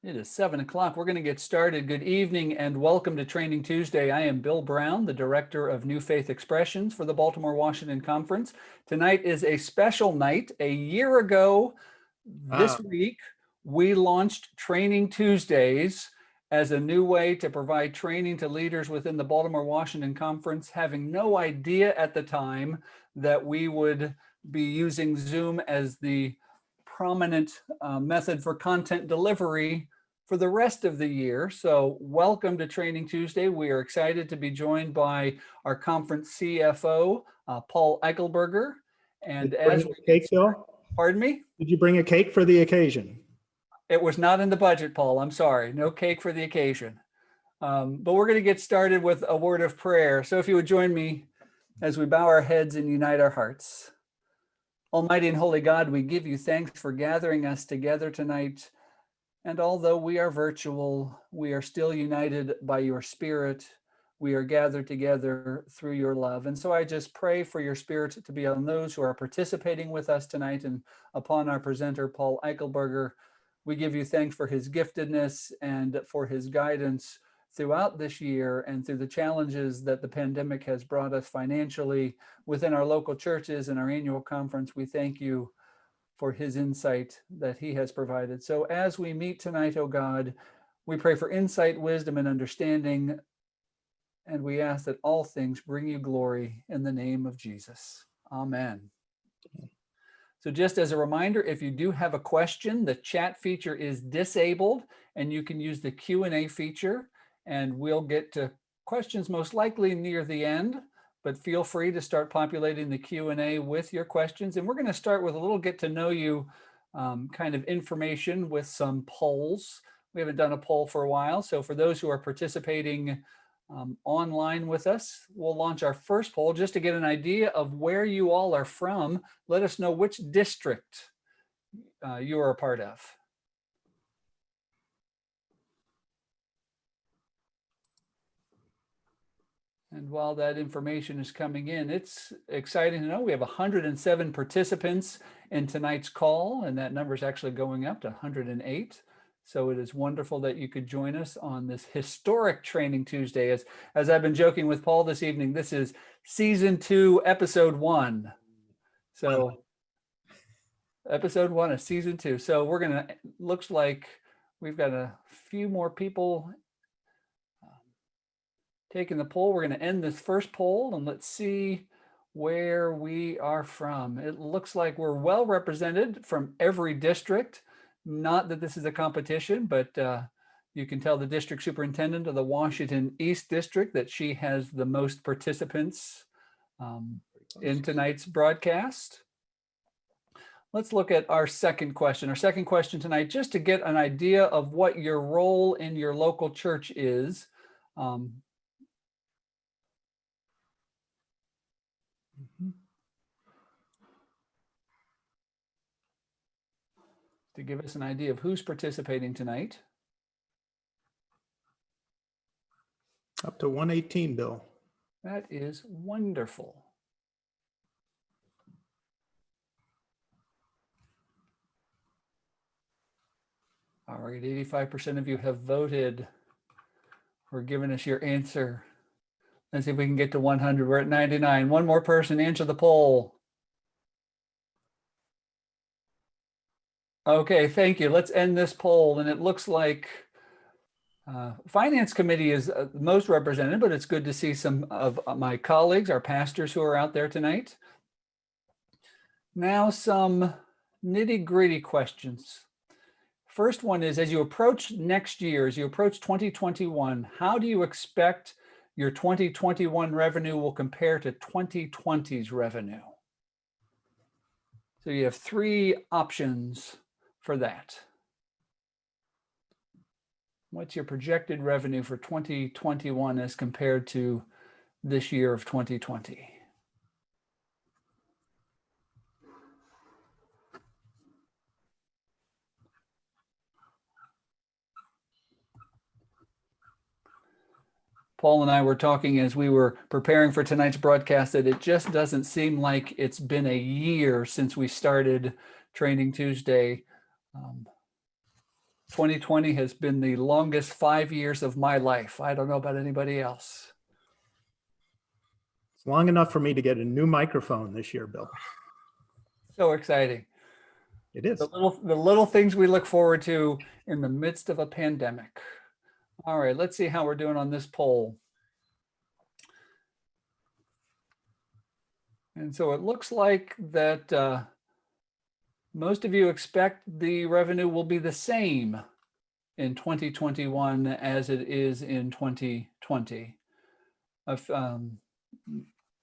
It is 7 o'clock. We're going to get started. Good evening and welcome to Training Tuesday. I am Bill Brown, the Director of New Faith Expressions for the Baltimore-Washington Conference. Tonight is a special night. A year ago this week, we launched Training Tuesdays as a new way to provide training to leaders within the Baltimore-Washington Conference, having no idea at the time that we would be using Zoom as the prominent method for content delivery for the rest of the year. So welcome to Training Tuesday. We are excited to be joined by our conference CFO, Paul Eichelberger. And as we cake, Bill? Pardon me? Did you bring a cake for the occasion? It was not in the budget, Paul. I'm sorry. No cake for the occasion. But we're going to get started with a word of prayer. So if you would join me as we bow our heads and unite our hearts. Almighty and holy God, we give you thanks for gathering us together tonight. And although we are virtual, we are still united by your Spirit. We are gathered together through your love. And so I just pray for your Spirit to be on those who are participating with us tonight and upon our presenter, Paul Eichelberger. We give you thanks for his giftedness and for his guidance throughout this year and through the challenges that the pandemic has brought us financially within our local churches and our annual conference. We thank you for his insight that he has provided. So as we meet tonight, oh God, we pray for insight, wisdom, and understanding. And we ask that all things bring you glory in the name of Jesus. Amen. So just as a reminder, if you do have a question, the chat feature is disabled and you can use the Q&A feature, and we'll get to questions most likely near the end, but feel free to start populating the Q&A with your questions. And we're going to start with a little get to know you kind of information with some polls. We haven't done a poll for a while. So for those who are participating online with us, we'll launch our first poll just to get an idea of where you all are from. Let us know which district you are a part of. And while that information is coming in, it's exciting to know we have 107 participants in tonight's call, and that number is actually going up to 108. So it is wonderful that you could join us on this historic Training Tuesday. As I've been joking with Paul this evening, this is season 2, episode 1. So episode 1 of season 2. So we're gonna, looks like we've got a few more people taking the poll. We're going to end this first poll and let's see where we are from. It looks like we're well represented from every district. Not that this is a competition, but you can tell the district superintendent of the Washington East District that she has the most participants in tonight's broadcast. Let's look at our second question. Our second question tonight, just to get an idea of what your role in your local church is. To give us an idea of who's participating tonight. Up to 118, Bill. That is wonderful. All right, 85% of you have voted or given us your answer. Let's see if we can get to 100. We're at 99. One more person, answer the poll. Okay, thank you. Let's end this poll. And it looks like Finance Committee is most represented, but it's good to see some of my colleagues, our pastors who are out there tonight. Now some nitty-gritty questions. First one is, as you approach next year, as you approach 2021, how do you expect your 2021 revenue will compare to 2020's revenue? So you have 3 options for that. What's your projected revenue for 2021 as compared to this year of 2020? Paul and I were talking as we were preparing for tonight's broadcast that it just doesn't seem like it's been a year since we started Training Tuesday. 2020 has been the longest 5 years of my life. I don't know about anybody else. It's long enough for me to get a new microphone this year, Bill. So exciting. It is. The little things we look forward to in the midst of a pandemic. All right, let's see how we're doing on this poll. And so it looks like that most of you expect the revenue will be the same in 2021 as it is in 2020.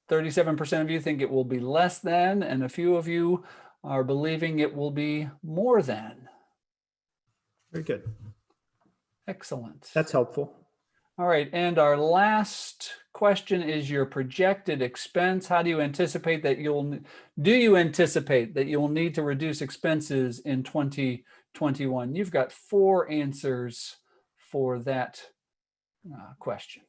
37% of you think it will be less than, and a few of you are believing it will be more than. Very good. Excellent. That's helpful. All right, and our last question is your projected expense. How do you anticipate that do you anticipate that you'll need to reduce expenses in 2021? You've got 4 answers for that question.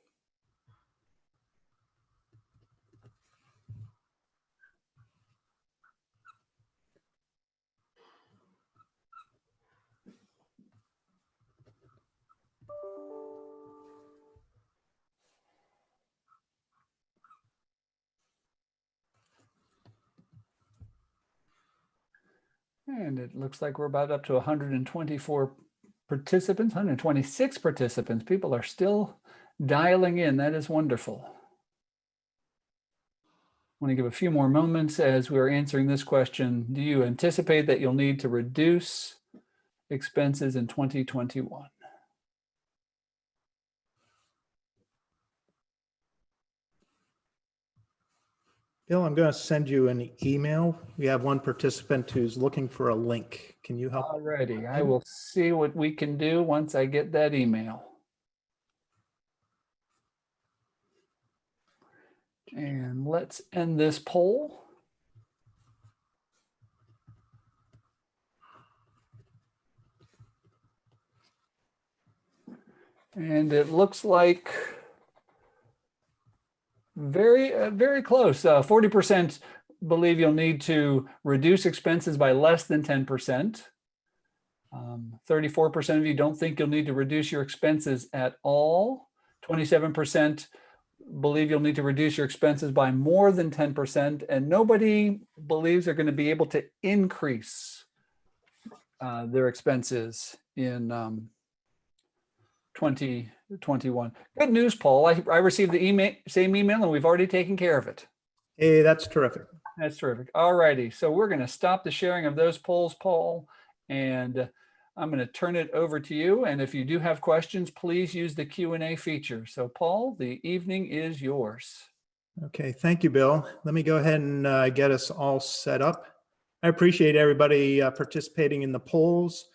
And it looks like we're about up to 124 participants, 126 participants. People are still dialing in. That is wonderful. I want to give a few more moments as we're answering this question. Do you anticipate that you'll need to reduce expenses in 2021? Bill, I'm going to send you an email. We have one participant who's looking for a link. Can you help? Alrighty, I will see what we can do once I get that email. And let's end this poll. And it looks like very close. 40% believe you'll need to reduce expenses by less than 10%. 34% of you don't think you'll need to reduce your expenses at all. 27% believe you'll need to reduce your expenses by more than 10%, and nobody believes they're going to be able to increase their expenses in 2021. Good news, Paul. I received the same email, and we've already taken care of it. Hey, that's terrific. That's terrific. All righty. So we're going to stop the sharing of those polls, Paul, and I'm going to turn it over to you. And if you do have questions, please use the Q&A feature. So Paul, the evening is yours. Okay, thank you, Bill. Let me go ahead and get us all set up. I appreciate everybody participating in the polls.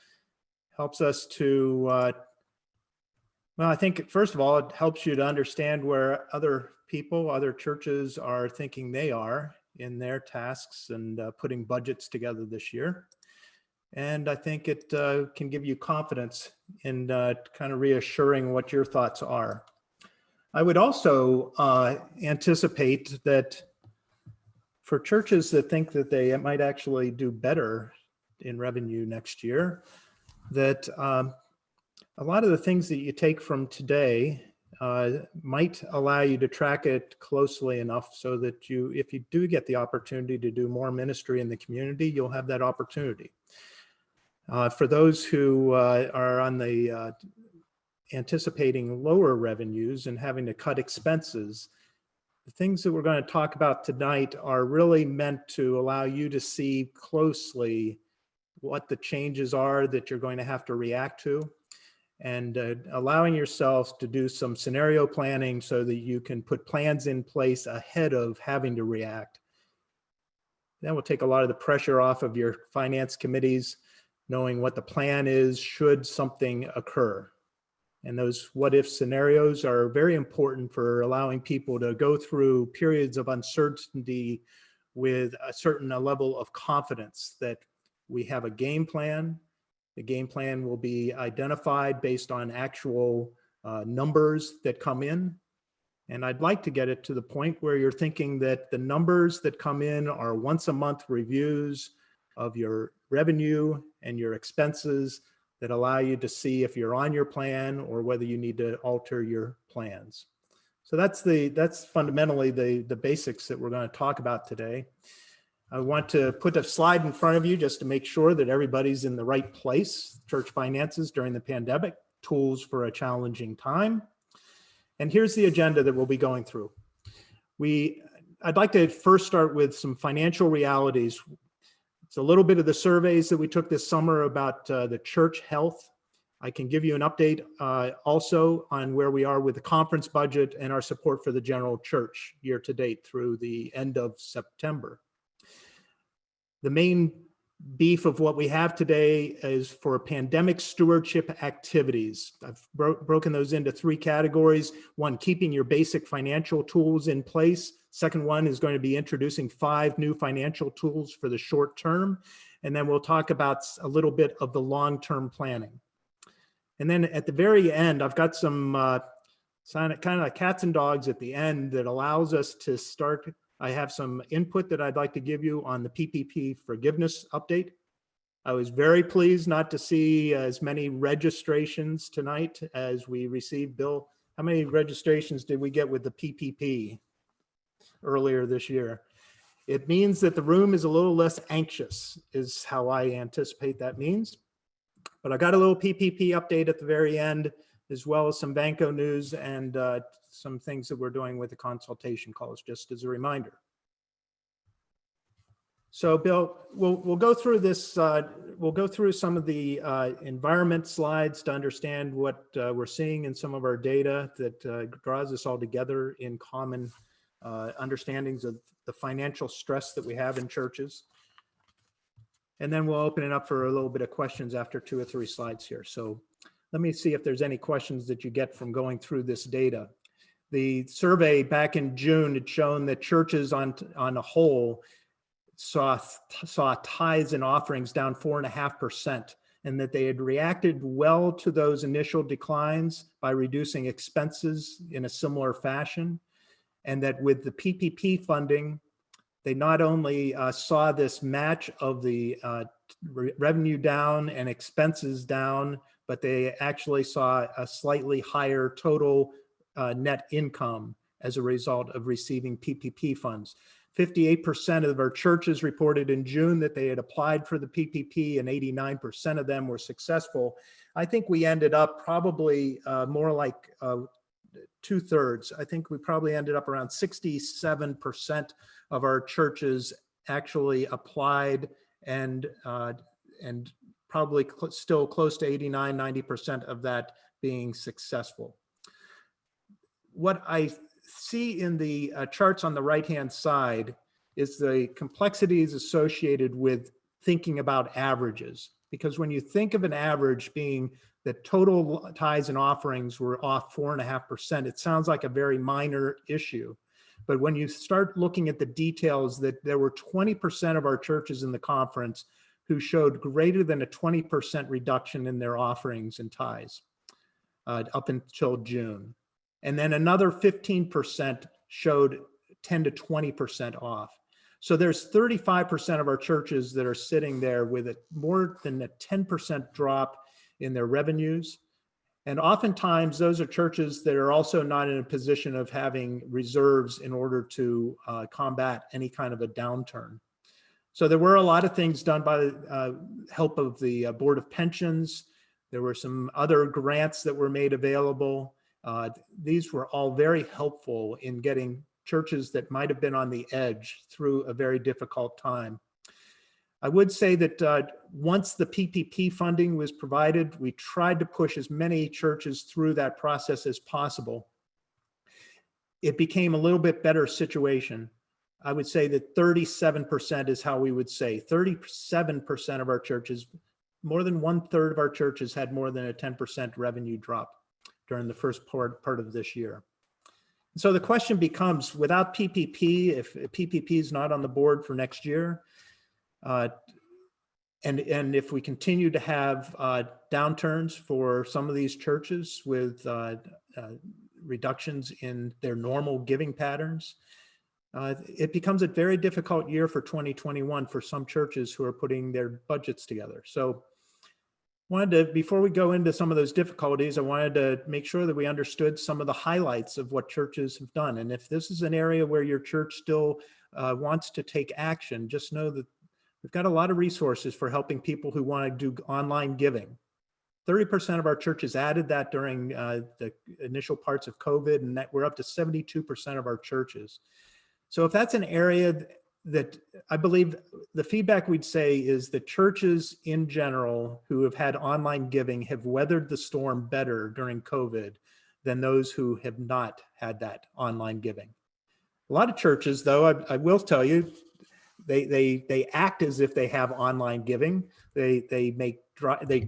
Helps us to, well, I think first of all, it helps you to understand where other people, other churches are thinking they are in their tasks and putting budgets together this year. And I think it can give you confidence in kind of reassuring what your thoughts are. I would also anticipate that for churches that think that they might actually do better in revenue next year, that a lot of the things that you take from today might allow you to track it closely enough so that if you do get the opportunity to do more ministry in the community, you'll have that opportunity. For those who are on the anticipating lower revenues and having to cut expenses, the things that we're going to talk about tonight are really meant to allow you to see closely what the changes are that you're going to have to react to, and allowing yourself to do some scenario planning so that you can put plans in place ahead of having to react. That will take a lot of the pressure off of your finance committees, knowing what the plan is should something occur. And those what if scenarios are very important for allowing people to go through periods of uncertainty with a certain level of confidence that we have a game plan. The game plan will be identified based on actual numbers that come in. And I'd like to get it to the point where you're thinking that the numbers that come in are once a month reviews of your revenue and your expenses that allow you to see if you're on your plan or whether you need to alter your plans. So that's fundamentally the basics that we're going to talk about today. I want to put a slide in front of you just to make sure that everybody's in the right place. Church finances during the pandemic, tools for a challenging time. And here's the agenda that we'll be going through. I'd like to first start with some financial realities. It's a little bit of the surveys that we took this summer about the church health. I can give you an update also on where we are with the conference budget and our support for the general church year to date through the end of September. The main beef of what we have today is for pandemic stewardship activities. I've broken those into three categories. One, keeping your basic financial tools in place. Second one is going to be introducing 5 new financial tools for the short term. And then we'll talk about a little bit of the long-term planning. And then at the very end, I've got some kind of cats and dogs at the end that allows us to start. I have some input that I'd like to give you on the PPP forgiveness update. I was very pleased not to see as many registrations tonight as we received. Bill, how many registrations did we get with the PPP earlier this year? It means that the room is a little less anxious, is how I anticipate that means. But I got a little PPP update at the very end, as well as some Vanco news and some things that we're doing with the consultation calls, just as a reminder. So Bill, we'll go through this, we'll go through some of the environment slides to understand what we're seeing in some of our data that draws us all together in common understandings of the financial stress that we have in churches. And then we'll open it up for a little bit of questions after 2 or 3 slides here. So let me see if there's any questions that you get from going through this data. The survey back in June had shown that churches on a whole saw tithes and offerings down 4.5%, and that they had reacted well to those initial declines by reducing expenses in a similar fashion. And that with the PPP funding, they not only saw this match of the revenue down and expenses down, but they actually saw a slightly higher total net income as a result of receiving PPP funds. 58% of our churches reported in June that they had applied for the PPP, and 89% of them were successful. I think we ended up probably more like 2/3. I think we probably ended up around 67% of our churches actually applied, and probably still close to 89, 90% of that being successful. What I see in the charts on the right-hand side is the complexities associated with thinking about averages. Because when you think of an average being the total tithes and offerings were off 4.5%, it sounds like a very minor issue. But when you start looking at the details, that there were 20% of our churches in the conference who showed greater than a 20% reduction in their offerings and tithes up until June. And then another 15% showed 10 to 20% off. So there's 35% of our churches that are sitting there with more than a 10% drop in their revenues. And oftentimes those are churches that are also not in a position of having reserves in order to combat any kind of a downturn. So there were a lot of things done by the help of the Board of Pensions. There were some other grants that were made available. These were all very helpful in getting churches that might have been on the edge through a very difficult time. I would say that once the PPP funding was provided, we tried to push as many churches through that process as possible. It became a little bit better situation. I would say that 37% is how we would say. 37% of our churches, more than 1/3 of our churches had more than a 10% revenue drop during the first part of this year. So the question becomes, without PPP, if PPP is not on the board for next year, and if we continue to have downturns for some of these churches with reductions in their normal giving patterns, it becomes a very difficult year for 2021 for some churches who are putting their budgets together. So Before we go into some of those difficulties, I wanted to make sure that we understood some of the highlights of what churches have done. And if this is an area where your church still wants to take action, just know that we've got a lot of resources for helping people who want to do online giving. 30% of our churches added that during the initial parts of COVID, and that we're up to 72% of our churches. So if that's an area that I believe the feedback we'd say is that churches in general who have had online giving have weathered the storm better during COVID than those who have not had that online giving. A lot of churches, though, I will tell you, they act as if they have online giving. They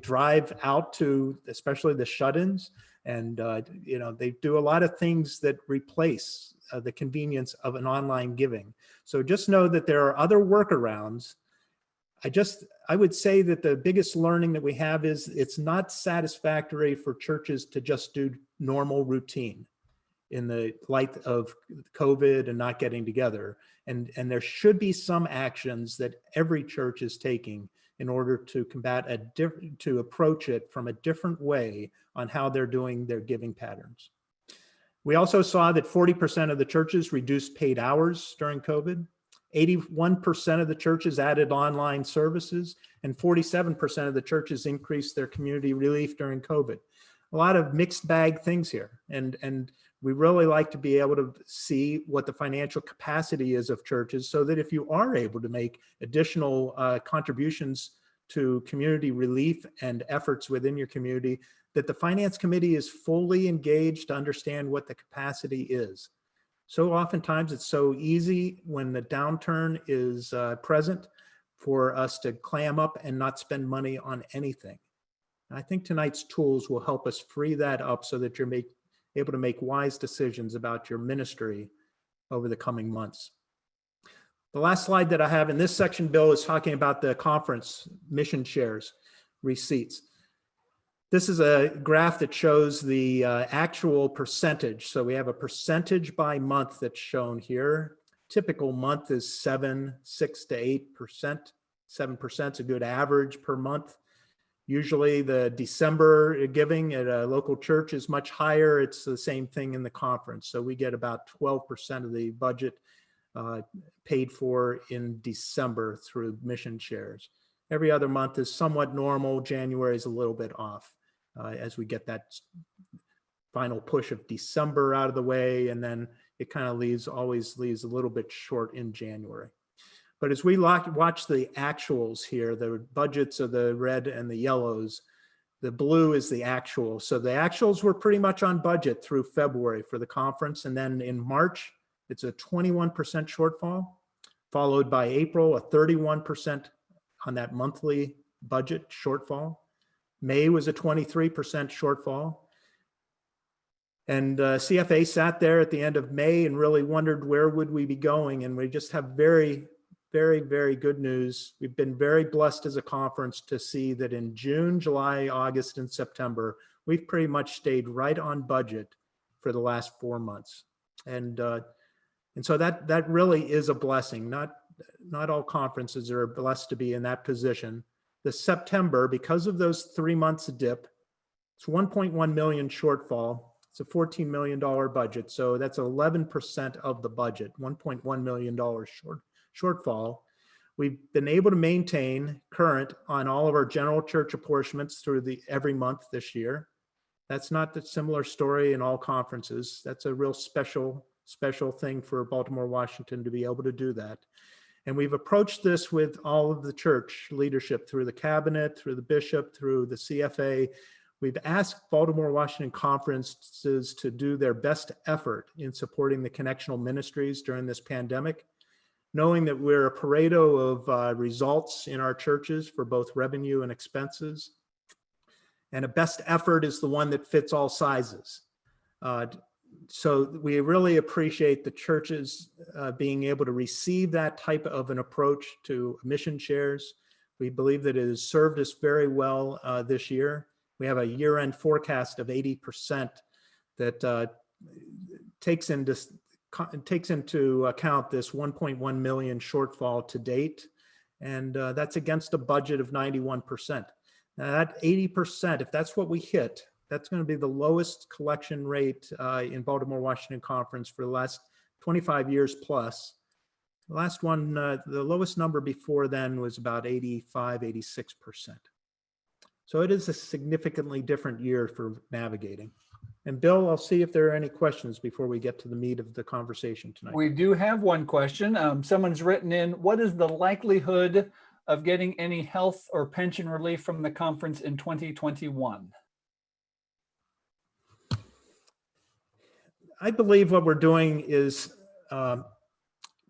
drive out to, especially the shut-ins, and they do a lot of things that replace the convenience of an online giving. So just know that there are other workarounds. I would say that the biggest learning that we have is it's not satisfactory for churches to just do normal routine in the light of COVID and not getting together. And there should be some actions that every church is taking in order to combat to approach it from a different way on how they're doing their giving patterns. We also saw that 40% of the churches reduced paid hours during COVID. 81% of the churches added online services, and 47% of the churches increased their community relief during COVID. A lot of mixed bag things here. And we really like to be able to see what the financial capacity is of churches so that if you are able to make additional contributions to community relief and efforts within your community, that the finance committee is fully engaged to understand what the capacity is. So oftentimes it's so easy when the downturn is present for us to clam up and not spend money on anything. And I think tonight's tools will help us free that up so that you're able to make wise decisions about your ministry over the coming months. The last slide that I have in this section, Bill, is talking about the conference mission shares receipts. This is a graph that shows the actual percentage. So we have a percentage by month that's shown here. Typical month is 6 to 8%. 7% is a good average per month. Usually the December giving at a local church is much higher. It's the same thing in the conference. So we get about 12% of the budget paid for in December through mission shares. Every other month is somewhat normal. January is a little bit off as we get that final push of December out of the way, and then it kind of always leaves a little bit short in January. But as we watch the actuals here, the budgets are the red and the yellows. The blue is the actual. So the actuals were pretty much on budget through February for the conference. And then in March, it's a 21% shortfall, followed by April, a 31% on that monthly budget shortfall. May was a 23% shortfall. And CFA sat there at the end of May and really wondered where would we be going. And we just have very, very good news. We've been very blessed as a conference to see that in June, July, August, and September, we've pretty much stayed right on budget for the last 4 months. And so that really is a blessing. Not all conferences are blessed to be in that position. The September, because of those 3 months dip, it's 1.1 million shortfall. It's a $14 million budget. So that's 11% of the budget, $1.1 million shortfall. We've been able to maintain current on all of our general church apportionments through every month this year. That's not the similar story in all conferences. That's a real special thing for Baltimore-Washington to be able to do that. And we've approached this with all of the church leadership through the cabinet, through the bishop, through the CFA. We've asked Baltimore-Washington conferences to do their best effort in supporting the connectional ministries during this pandemic, knowing that we're a Pareto of results in our churches for both revenue and expenses. And a best effort is the one that fits all sizes. So we really appreciate the churches being able to receive that type of an approach to mission shares. We believe that it has served us very well this year. We have a year-end forecast of 80% that takes into account this 1.1 million shortfall to date. And that's against a budget of 91%. That 80%, if that's what we hit, that's going to be the lowest collection rate in Baltimore-Washington Conference for the last 25 years plus. The last one, the lowest number before then was about 85, 86%. So it is a significantly different year for navigating. And Bill, I'll see if there are any questions before we get to the meat of the conversation tonight. We do have one question. Someone's written in, what is the likelihood of getting any health or pension relief from the conference in 2021? I believe what we're doing is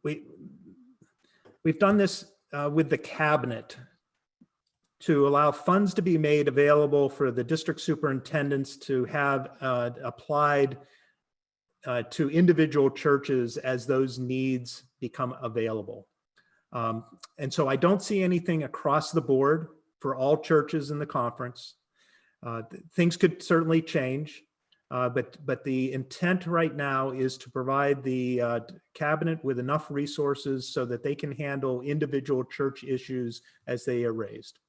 we've done this with the cabinet to allow funds to be made available for the district superintendents to have applied to individual churches as those needs become available. And so I don't see anything across the board for all churches in the conference. Things could certainly change, but the intent right now is to provide the cabinet with enough resources so that they can handle individual church issues as they are raised.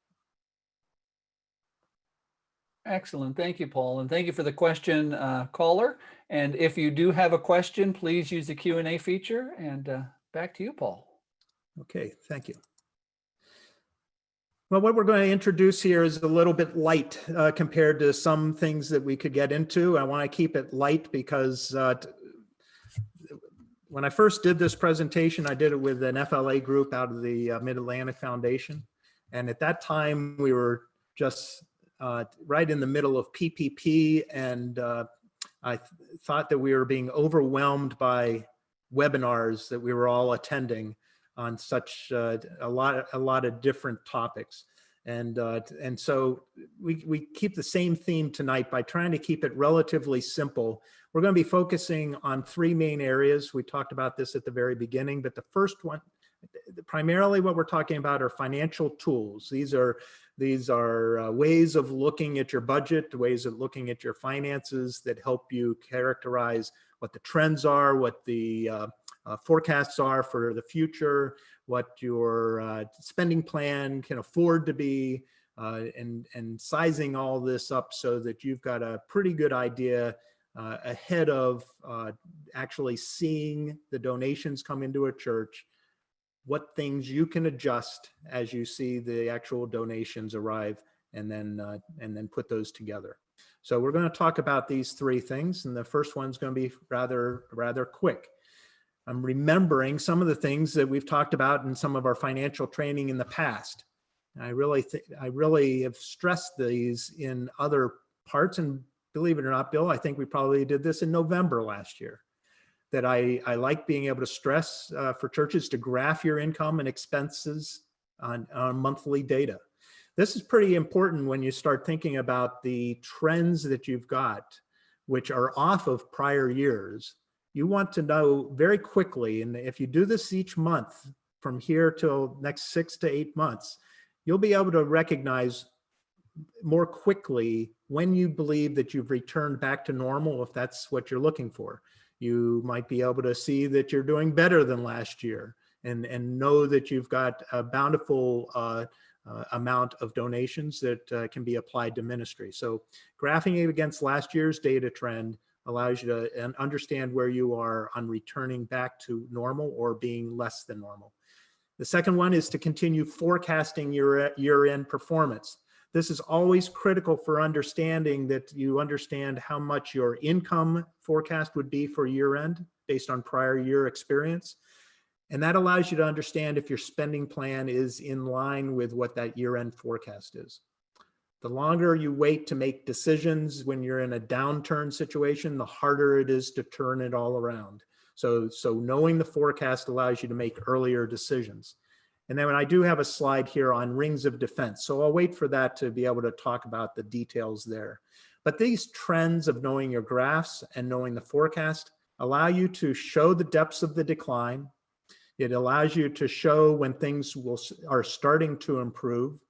Excellent. Thank you, Paul. And thank you for the question, caller. And if you do have a question, please use the Q&A feature. And back to you, Paul. Okay, thank you. Well, what we're going to introduce here is a little bit light compared to some things that we could get into. I want to keep it light because when I first did this presentation, I did it with an FLA group out of the Mid-Atlantic Foundation. And at that time, we were just right in the middle of PPP, and I thought that we were being overwhelmed by webinars that we were all attending on such a lot of different topics. And so we keep the same theme tonight by trying to keep it relatively simple. We're going to be focusing on three main areas. We talked about this at the very beginning, but the first one, primarily what we're talking about are financial tools. These are ways of looking at your budget, ways of looking at your finances that help you characterize what the trends are, what the forecasts are for the future, what your spending plan can afford to be, and sizing all this up so that you've got a pretty good idea ahead of actually seeing the donations come into a church, what things you can adjust as you see the actual donations arrive, and then put those together. So we're going to talk about these three things, and the first one's going to be rather quick. I'm remembering some of the things that we've talked about in some of our financial training in the past. I really have stressed these in other parts, and believe it or not, Bill, I think we probably did this in November last year. That I like being able to stress for churches to graph your income and expenses on monthly data. This is pretty important when you start thinking about the trends that you've got, which are off of prior years. You want to know very quickly, and if you do this each month from here till next 6 to 8 months, you'll be able to recognize more quickly when you believe that you've returned back to normal, if that's what you're looking for. You might be able to see that you're doing better than last year and know that you've got a bountiful amount of donations that can be applied to ministry. So graphing it against last year's data trend allows you to understand where you are on returning back to normal or being less than normal. The second one is to continue forecasting your year-end performance. This is always critical for understanding that you understand how much your income forecast would be for year end based on prior year experience. And that allows you to understand if your spending plan is in line with what that year end forecast is. The longer you wait to make decisions when you're in a downturn situation, the harder it is to turn it all around. So knowing the forecast allows you to make earlier decisions. And then I do have a slide here on rings of defense. So I'll wait for that to be able to talk about the details there. But these trends of knowing your graphs and knowing the forecast allow you to show the depths of the decline. It allows you to show when things are starting to improve.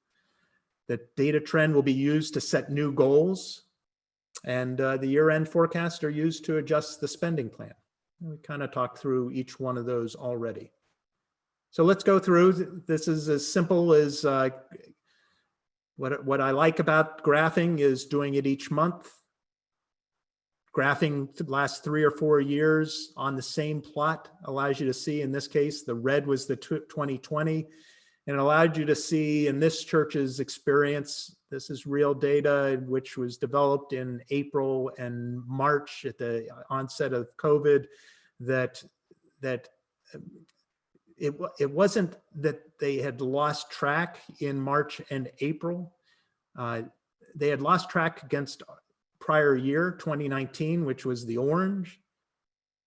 The data trend will be used to set new goals. And the year-end forecasts are used to adjust the spending plan. We kind of talked through each one of those already. So let's go through. This is as simple as What I like about graphing is doing it each month. Graphing the last 3 or 4 years on the same plot allows you to see, in this case, the red was the 2020, and it allowed you to see in this church's experience, this is real data which was developed in April and March at the onset of COVID, that it wasn't that they had lost track in March and April. They had lost track against prior year, 2019, which was the orange.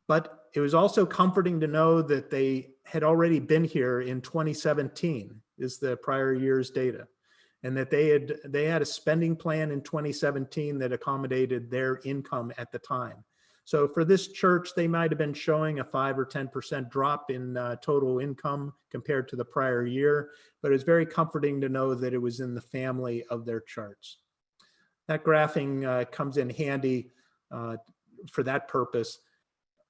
But it was also comforting to know that they had already been here in 2017, is the prior year's data. And that they had a spending plan in 2017 that accommodated their income at the time. So for this church, they might have been showing a 5 or 10% drop in total income compared to the prior year, but it's very comforting to know that it was in the family of their charts. That graphing comes in handy for that purpose.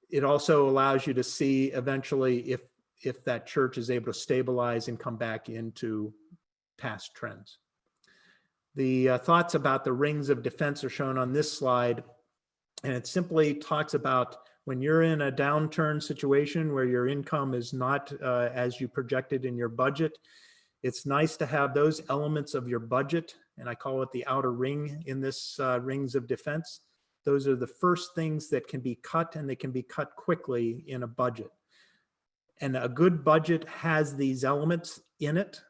It also allows you to see eventually if that church is able to stabilize and come back into past trends. The thoughts about the rings of defense are shown on this slide, and it simply talks about when you're in a downturn situation where your income is not as you projected in your budget. It's nice to have those elements of your budget, and I call it the outer ring in this rings of defense. Those are the first things that can be cut, and they can be cut quickly in a budget. And a good budget has these elements in it.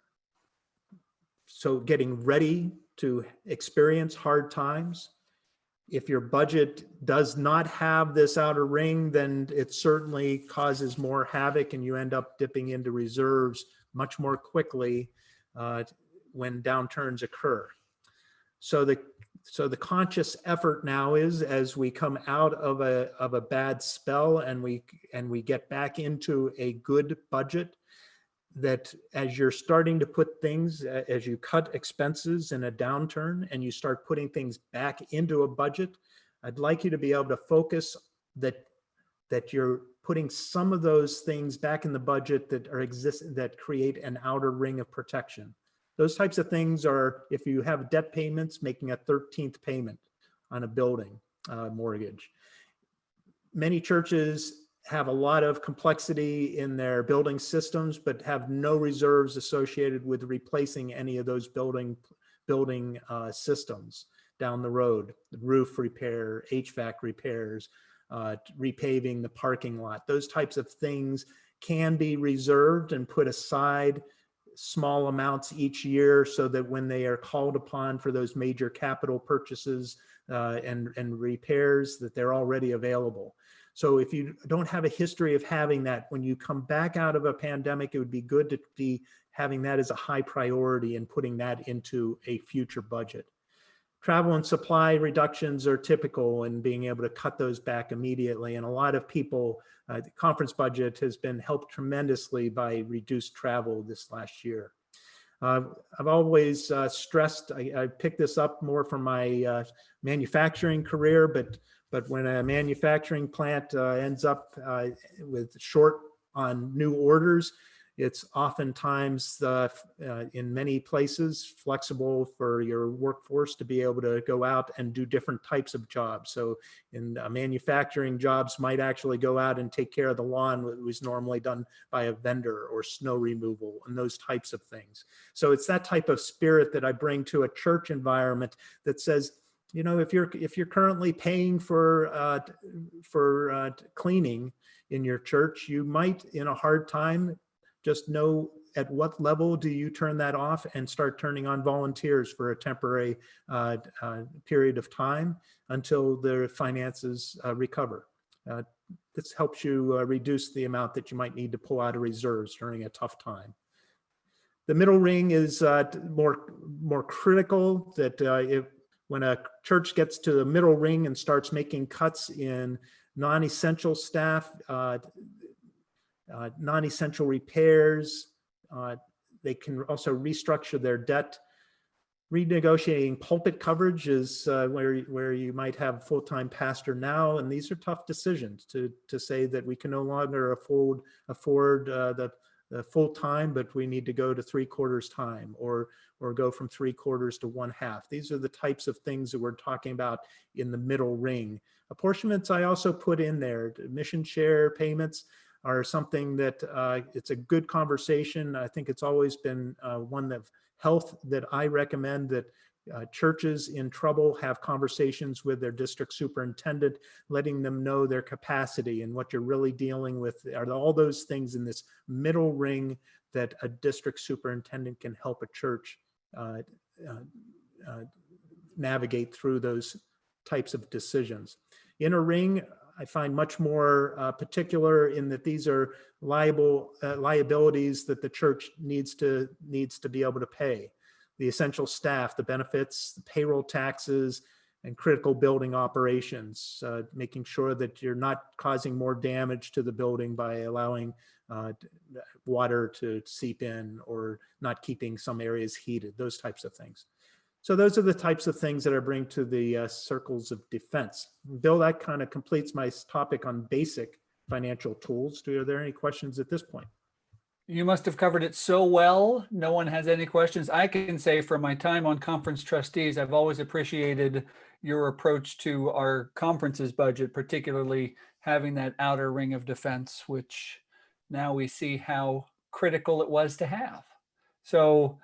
So getting ready to experience hard times. If your budget does not have this outer ring, then it certainly causes more havoc, and you end up dipping into reserves much more quickly when downturns occur. So the conscious effort now is, as we come out of a bad spell and we get back into a good budget, that as you're starting to put things, as you cut expenses in a downturn and you start putting things back into a budget, I'd like you to be able to focus that you're putting some of those things back in the budget that create an outer ring of protection. Those types of things are, if you have debt payments, making a 13th payment on a building mortgage. Many churches have a lot of complexity in their building systems, but have no reserves associated with replacing any of those building systems down the road. Roof repair, HVAC repairs, repaving the parking lot. Those types of things can be reserved and put aside small amounts each year so that when they are called upon for those major capital purchases and repairs, that they're already available. So if you don't have a history of having that, when you come back out of a pandemic, it would be good to be having that as a high priority and putting that into a future budget. Travel and supply reductions are typical in being able to cut those back immediately. And a lot of people, the conference budget has been helped tremendously by reduced travel this last year. I've always stressed, I picked this up more from my manufacturing career, but when a manufacturing plant ends up with short on new orders, it's oftentimes in many places flexible for your workforce to be able to go out and do different types of jobs. So in manufacturing, jobs might actually go out and take care of the lawn that was normally done by a vendor, or snow removal and those types of things. So it's that type of spirit that I bring to a church environment that says, you know, if you're currently paying for cleaning in your church, you might, in a hard time, just know at what level do you turn that off and start turning on volunteers for a temporary period of time until their finances recover. This helps you reduce the amount that you might need to pull out of reserves during a tough time. The middle ring is more critical, that when a church gets to the middle ring and starts making cuts in non-essential staff, non-essential repairs, they can also restructure their debt. Renegotiating pulpit coverage is where you might have a full-time pastor now, and these are tough decisions to say that we can no longer afford the full time, but we need to go to 3/4 time, or go from 3/4 to 1/2. These are the types of things that we're talking about in the middle ring. Apportionments I also put in there. Mission share payments are something that it's a good conversation. I think it's always been one of health that I recommend, that churches in trouble have conversations with their district superintendent, letting them know their capacity and what you're really dealing with. Are all those things in this middle ring that a district superintendent can help a church navigate through those types of decisions. Inner ring, I find much more particular in that these are liabilities that the church needs to be able to pay. The essential staff, the benefits, the payroll taxes, and critical building operations, making sure that you're not causing more damage to the building by allowing water to seep in, or not keeping some areas heated, those types of things. So those are the types of things that I bring to the circles of defense. Bill, that kind of completes my topic on basic financial tools. Are there any questions at this point? You must have covered it so well. No one has any questions. I can say from my time on conference trustees, I've always appreciated your approach to our conference's budget, particularly having that outer ring of defense, which now we see how critical it was to have. So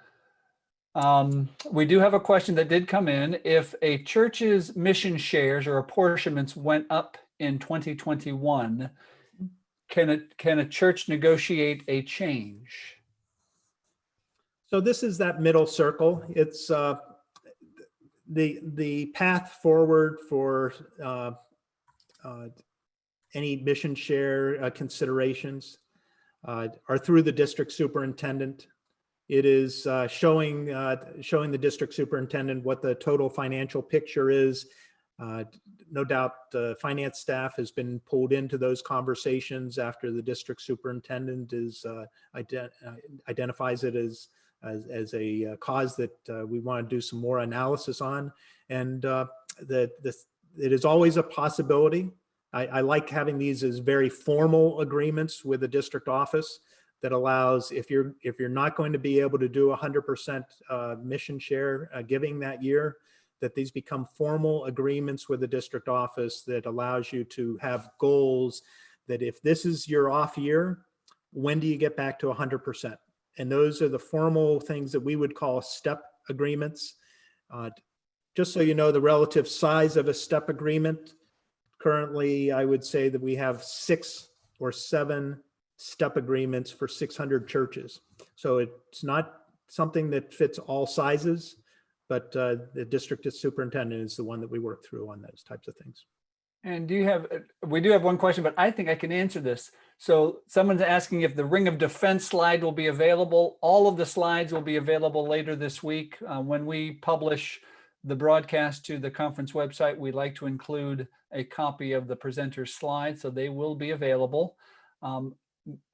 we do have a question that did come in. If a church's mission shares or apportionments went up in 2021, can a church negotiate a change? So this is that middle circle. It's the path forward for any mission share considerations are through the district superintendent. It is showing the district superintendent what the total financial picture is. No doubt the finance staff has been pulled into those conversations after the district superintendent is identifies it as a cause that we want to do some more analysis on. And it is always a possibility. I like having these as very formal agreements with the district office that allows, if you're not going to be able to do 100% mission share giving that year, that these become formal agreements with the district office that allows you to have goals that if this is your off year, when do you get back to 100%? And those are the formal things that we would call step agreements. Just so you know the relative size of a step agreement, currently I would say that we have 6 or 7 step agreements for 600 churches. So it's not something that fits all sizes, but the district superintendent is the one that we work through on those types of things. And we do have one question, but I think I can answer this. So someone's asking if the ring of defense slide will be available. All of the slides will be available later this week. When we publish the broadcast to the conference website, we like to include a copy of the presenter's slides, so they will be available.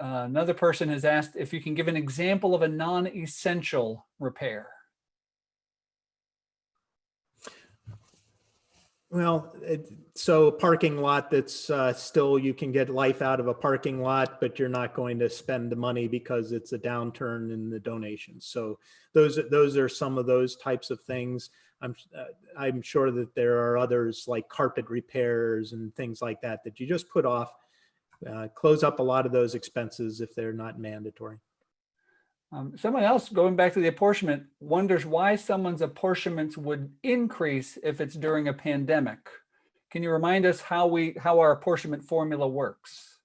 Another person has asked if you can give an example of a non-essential repair. Well, so a parking lot that's still, you can get life out of a parking lot, but you're not going to spend the money because it's a downturn in the donations. So those are some of those types of things. I'm sure that there are others like carpet repairs and things like that that you just put off, close up a lot of those expenses if they're not mandatory. Someone else, going back to the apportionment, wonders why someone's apportionments would increase if it's during a pandemic. Can you remind us how our apportionment formula works?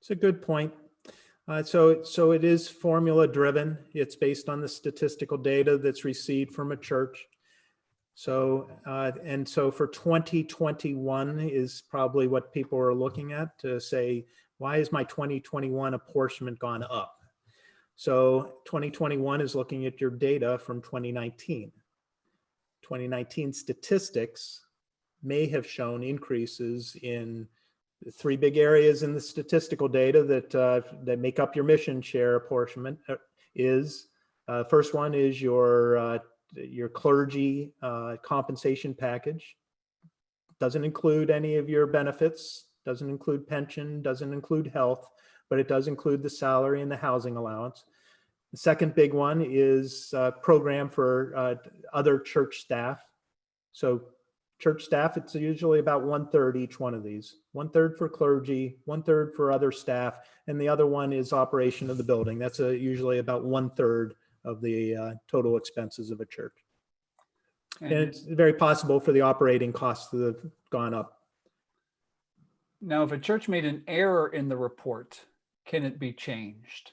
It's a good point. So it is formula driven. It's based on the statistical data that's received from a church. So so for 2021 is probably what people are looking at to say, why is my 2021 apportionment gone up? So 2021 is looking at your data from 2019. 2019 statistics may have shown increases in the 3 big areas in the statistical data that make up your mission share apportionment. First one is your clergy compensation package. Doesn't include any of your benefits, doesn't include pension, doesn't include health. but it does include the salary and the housing allowance. The second big one is a program for other church staff. So church staff, it's usually about 1/3 each one of these. 1/3 for clergy, 1/3 for other staff, and the other one is operation of the building. That's usually about 1/3 of the total expenses of a church. And it's very possible for the operating costs to have gone up. Now, if a church made an error in the report, can it be changed?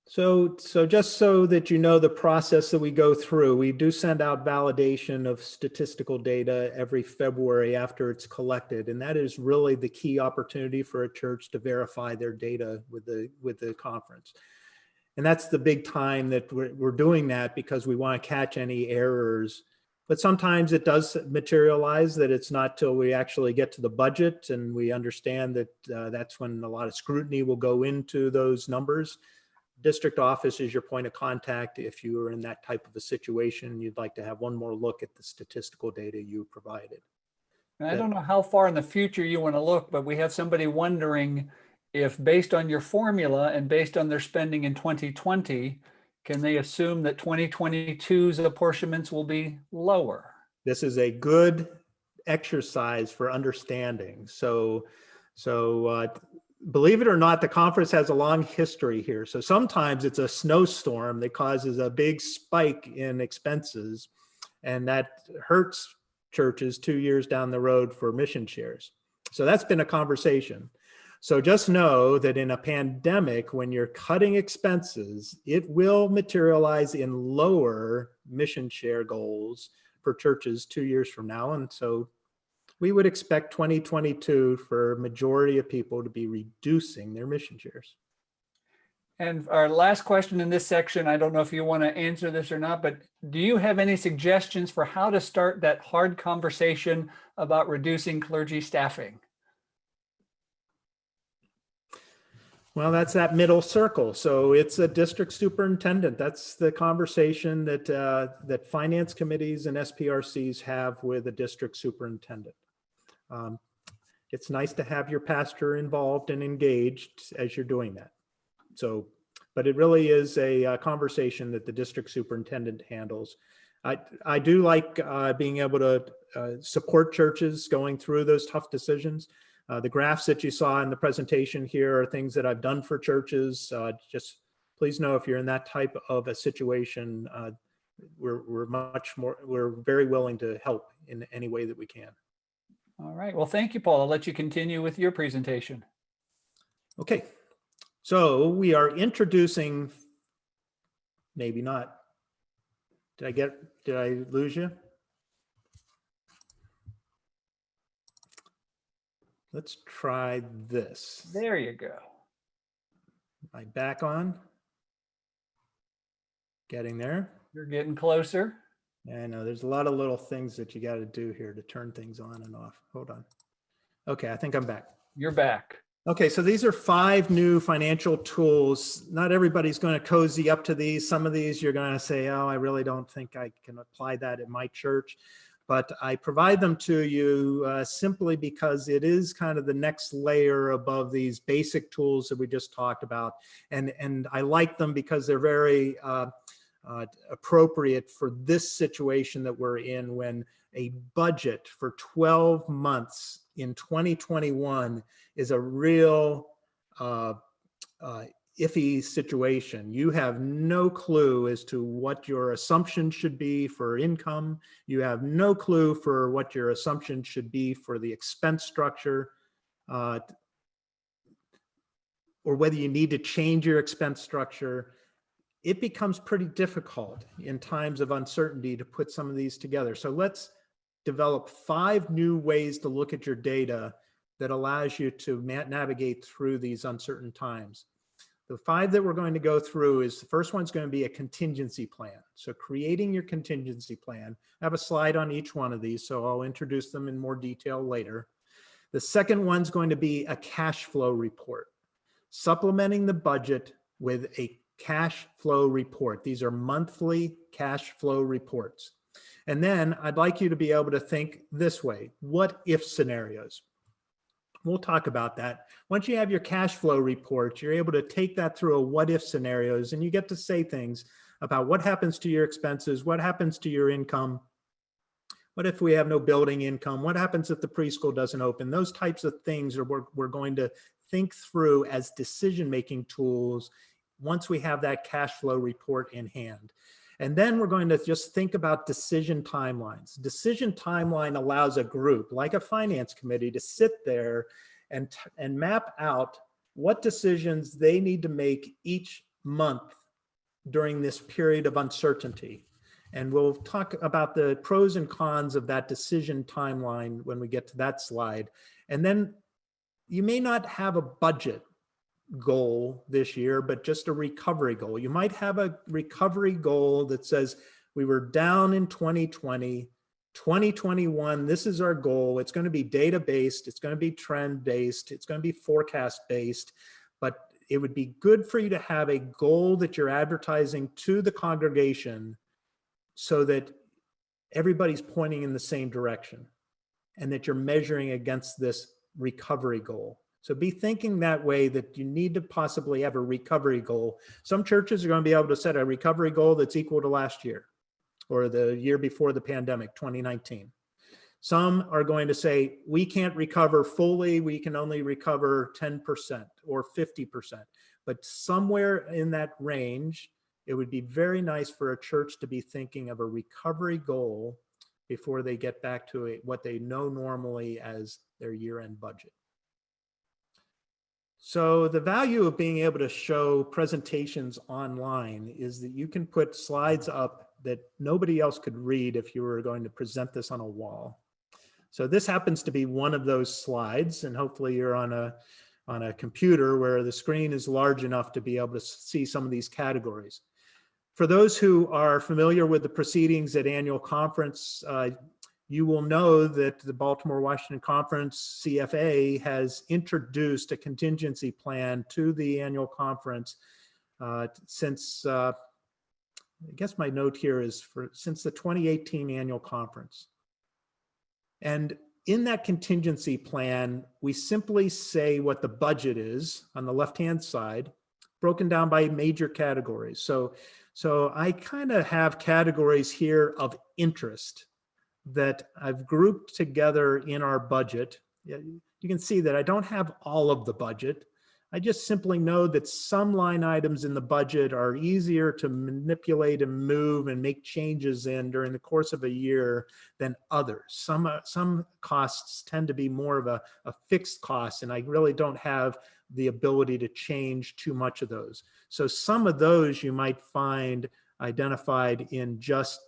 So just so that you know the process that we go through, we do send out validation of statistical data every February after it's collected. And that is really the key opportunity for a church to verify their data with the conference. And that's the big time that we're doing that, because we want to catch any errors. But sometimes it does materialize that it's not till we actually get to the budget and we understand that that's when a lot of scrutiny will go into those numbers. District office is your point of contact if you are in that type of a situation. You'd like to have one more look at the statistical data you provided. And I don't know how far in the future you want to look, but we have somebody wondering if, based on your formula and based on their spending in 2020, can they assume that 2022's apportionments will be lower? This is a good exercise for understanding. So believe it or not, the conference has a long history here. So sometimes it's a snowstorm that causes a big spike in expenses, and that hurts churches 2 years down the road for mission shares. So that's been a conversation. So just know that in a pandemic, when you're cutting expenses, it will materialize in lower mission share goals for churches 2 years from now. And so we would expect 2022 for a majority of people to be reducing their mission shares. And our last question in this section, I don't know if you want to answer this or not, but do you have any suggestions for how to start that hard conversation about reducing clergy staffing? Well, that's that middle circle. So it's a district superintendent. That's the conversation that finance committees and SPRCs have with a district superintendent. It's nice to have your pastor involved and engaged as you're doing that. So, but it really is a conversation that the district superintendent handles. I do like being able to support churches going through those tough decisions. The graphs that you saw in the presentation here are things that I've done for churches. Just please know if you're in that type of a situation, we're very willing to help in any way that we can. All right. Well, thank you, Paul. I'll let you continue with your presentation. Okay. So we are introducing, maybe not. Did I lose you? Let's try this. There you go. Am I back on? Getting there. You're getting closer. I know there's a lot of little things that you got to do here to turn things on and off. Hold on. Okay, I think I'm back. You're back. Okay, so these are 5 new financial tools. Not everybody's going to cozy up to these. Some of these you're going to say, oh, I really don't think I can apply that at my church. But I provide them to you simply because it is kind of the next layer above these basic tools that we just talked about. And I like them because they're very appropriate for this situation that we're in, when a budget for 12 months in 2021 is a real iffy situation. You have no clue as to what your assumption should be for income. You have no clue for what your assumption should be for the expense structure, or whether you need to change your expense structure. It becomes pretty difficult in times of uncertainty to put some of these together. So let's develop 5 new ways to look at your data that allows you to navigate through these uncertain times. The 5 that we're going to go through is, the first one's going to be a contingency plan. So creating your contingency plan. I have a slide on each one of these, so I'll introduce them in more detail later. The second one's going to be a cash flow report. Supplementing the budget with a cash flow report. These are monthly cash flow reports. And then I'd like you to be able to think this way: what if scenarios? We'll talk about that. Once you have your cash flow report, you're able to take that through a what if scenarios, and you get to say things about what happens to your expenses, what happens to your income, what if we have no building income, what happens if the preschool doesn't open. Those types of things are we're going to think through as decision-making tools once we have that cash flow report in hand. And then we're going to just think about decision timelines. Decision timeline allows a group like a finance committee to sit there and map out what decisions they need to make each month during this period of uncertainty. And we'll talk about the pros and cons of that decision timeline when we get to that slide. And then you may not have a budget goal this year, but just a recovery goal. You might have a recovery goal that says we were down in 2020, 2021, this is our goal. It's going to be data-based, it's going to be trend-based, it's going to be forecast-based, but it would be good for you to have a goal that you're advertising to the congregation so that everybody's pointing in the same direction and that you're measuring against this recovery goal. So be thinking that way, that you need to possibly have a recovery goal. Some churches are going to be able to set a recovery goal that's equal to last year or the year before the pandemic, 2019. Some are going to say, we can't recover fully, we can only recover 10% or 50%. But somewhere in that range, it would be very nice for a church to be thinking of a recovery goal before they get back to what they know normally as their year-end budget. So the value of being able to show presentations online is that you can put slides up that nobody else could read if you were going to present this on a wall. So this happens to be one of those slides, and hopefully you're on a computer where the screen is large enough to be able to see some of these categories. For those who are familiar with the proceedings at annual conference, you will know that the Baltimore-Washington Conference, CFA, has introduced a contingency plan to the annual conference since, I guess my note here is since the 2018 annual conference. And in that contingency plan, we simply say what the budget is on the left-hand side, broken down by major categories. So I kind of have categories here of interest that I've grouped together in our budget. You can see that I don't have all of the budget. I just simply know that some line items in the budget are easier to manipulate and move and make changes in during the course of a year than others. Some costs tend to be more of a fixed cost, and I really don't have the ability to change too much of those. So some of those you might find identified in just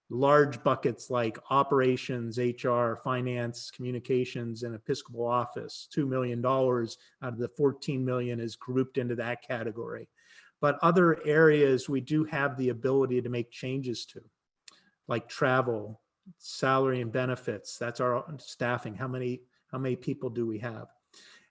large buckets like operations, HR, finance, communications, and Episcopal office. $2 million out of the 14 million is grouped into that category. But other areas we do have the ability to make changes to, like travel, salary and benefits. That's our staffing. How many people do we have?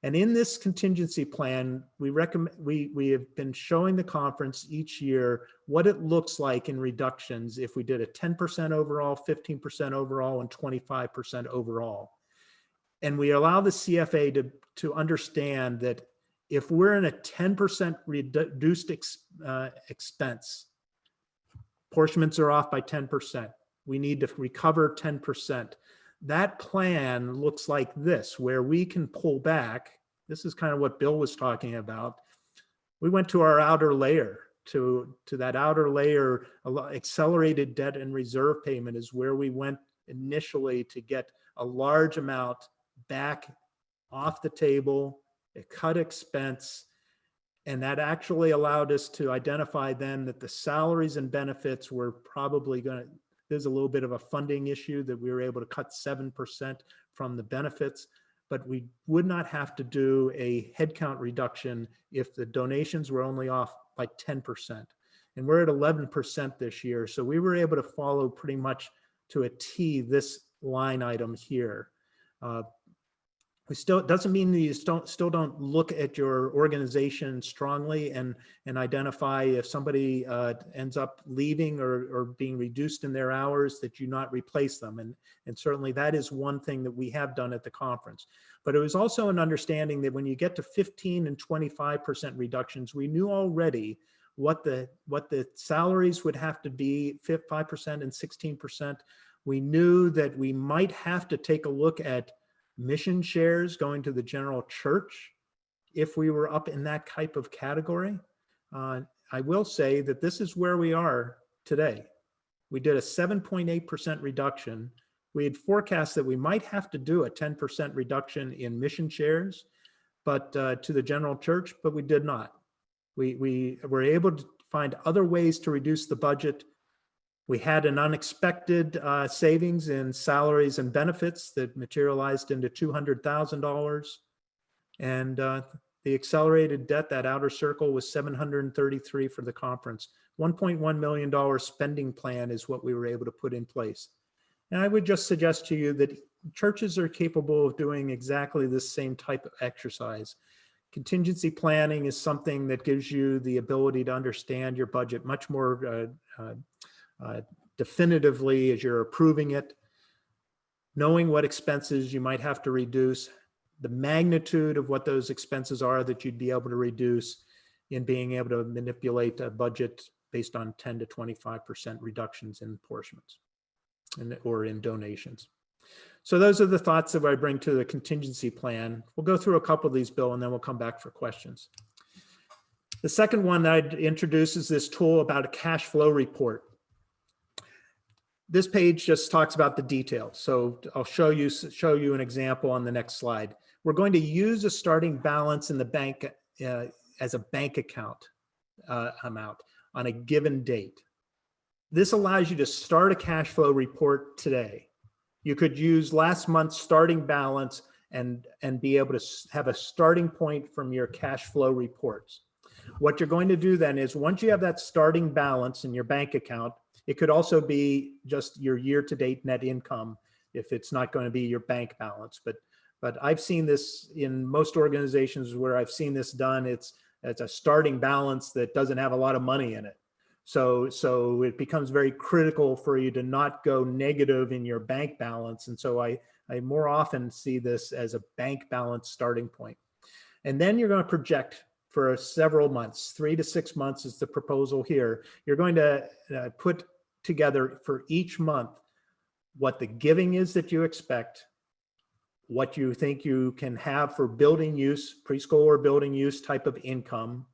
And in this contingency plan, we have been showing the conference each year what it looks like in reductions if we did a 10% overall, 15% overall, and 25% overall. And we allow the CFA to understand that if we're in a 10% reduced expense, apportionments are off by 10%. We need to recover 10%. That plan looks like this, where we can pull back. This is kind of what Bill was talking about. We went to our outer layer. To that outer layer, accelerated debt and reserve payment is where we went initially to get a large amount back off the table, a cut expense, and that actually allowed us to identify then that the salaries and benefits were probably going to, there's a little bit of a funding issue that we were able to cut 7% from the benefits, but we would not have to do a headcount reduction if the donations were only off by 10%. And we're at 11% this year. So we were able to follow pretty much to a T this line item here. doesn't mean that you still don't look at your organization strongly and identify if somebody ends up leaving or being reduced in their hours, that you not replace them. And certainly that is one thing that we have done at the conference. But it was also an understanding that when you get to 15 and 25% reductions, we knew already what the salaries would have to be, 5% and 16%. We knew that we might have to take a look at mission shares going to the general church if we were up in that type of category. I will say that this is where we are today. We did a 7.8% reduction. We had forecast that we might have to do a 10% reduction in mission shares, but to the general church, but we did not. We were able to find other ways to reduce the budget. We had an unexpected savings in salaries and benefits that materialized into $200,000. And the accelerated debt, that outer circle, was $733 for the conference. $1.1 million spending plan is what we were able to put in place. And I would just suggest to you that churches are capable of doing exactly this same type of exercise. Contingency planning is something that gives you the ability to understand your budget much more definitively as you're approving it, knowing what expenses you might have to reduce, the magnitude of what those expenses are that you'd be able to reduce, in being able to manipulate a budget based on 10 to 25% reductions in apportionments or in donations. So those are the thoughts that I bring to the contingency plan. We'll go through a couple of these, Bill, and then we'll come back for questions. The second one that I'd introduce is this tool about a cash flow report. This page just talks about the details. So I'll show you an example on the next slide. We're going to use a starting balance in the bank as a bank account amount on a given date. This allows you to start a cash flow report today. You could use last month's starting balance and be able to have a starting point from your cash flow reports. What you're going to do then is, once you have that starting balance in your bank account, it could also be just your year-to-date net income if it's not going to be your bank balance. But I've seen this in most organizations where I've seen this done. It's a starting balance that doesn't have a lot of money in it. So it becomes very critical for you to not go negative in your bank balance. And so I more often see this as a bank balance starting point. And then you're going to project for several months, 3 to 6 months is the proposal here. You're going to put together for each month what the giving is that you expect, what you think you can have for building use, preschool or building use type of income,